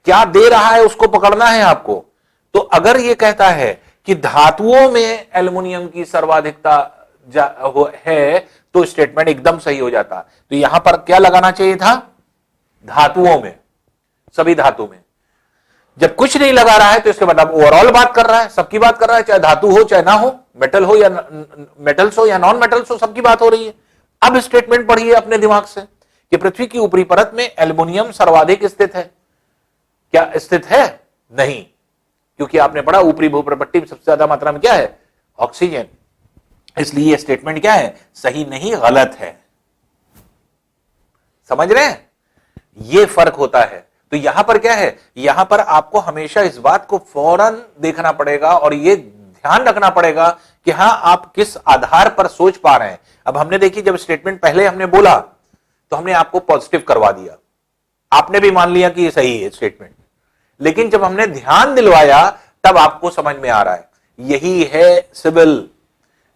क्या दे रहा है उसको पकड़ना है आपको। तो अगर ये कहता है कि धातुओं में एल्युमिनियम की सर्वाधिकता है, तो स्टेटमेंट एकदम सही हो जाता। तो यहां पर क्या लगाना चाहिए था, धातुओं में, सभी धातु में। जब कुछ नहीं लगा रहा है तो इसके मतलब ओवरऑल बात कर रहा है, सबकी बात कर रहा है, चाहे धातु हो चाहे ना हो, मेटल हो या मेटल्स हो या नॉन मेटल्स हो, सबकी बात हो रही है। अब स्टेटमेंट पढ़िए अपने दिमाग से कि पृथ्वी की ऊपरी परत में एल्युमिनियम सर्वाधिक स्थित है। क्या स्थित है? नहीं, क्योंकि आपने पढ़ा ऊपरी भूप्रपट्टी में सबसे ज्यादा मात्रा में क्या है, ऑक्सीजन। इसलिए यह स्टेटमेंट क्या है, सही नहीं गलत है। समझ रहे हैं, यह फर्क होता है। तो यहां पर क्या है, यहां पर आपको हमेशा इस बात को फौरन देखना पड़ेगा और यह ध्यान रखना पड़ेगा कि हां आप किस आधार पर सोच पा रहे हैं। अब हमने देखी, जब स्टेटमेंट पहले हमने बोला तो हमने आपको पॉजिटिव करवा दिया, आपने भी मान लिया कि ये सही है स्टेटमेंट। लेकिन जब हमने ध्यान दिलवाया तब आपको समझ में आ रहा है, यही है सिविल,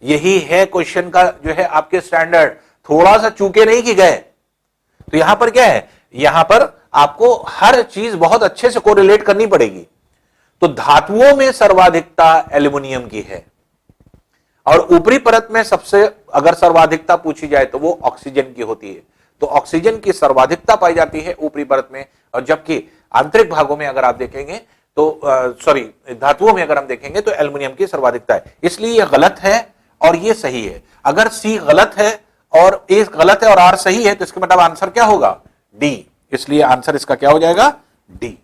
यही है क्वेश्चन का जो है आपके स्टैंडर्ड, थोड़ा सा चूके नहीं कि गए। तो यहां पर क्या है, यहां पर आपको हर चीज बहुत अच्छे से कोरिलेट करनी पड़ेगी। तो धातुओं में सर्वाधिकता एल्युमिनियम की है, और ऊपरी परत में सबसे अगर सर्वाधिकता पूछी जाए तो वो ऑक्सीजन की होती है। तो ऑक्सीजन की सर्वाधिकता पाई जाती है ऊपरी परत में, और जबकि आंतरिक भागों में अगर आप देखेंगे तो धातुओं में अगर हम देखेंगे तो एल्युमिनियम की सर्वाधिकता है। इसलिए यह गलत है और यह सही है। अगर सी गलत है और ए गलत है और आर सही है, तो इसका मतलब आंसर क्या होगा, डी। इसलिए आंसर इसका क्या हो जाएगा, डी।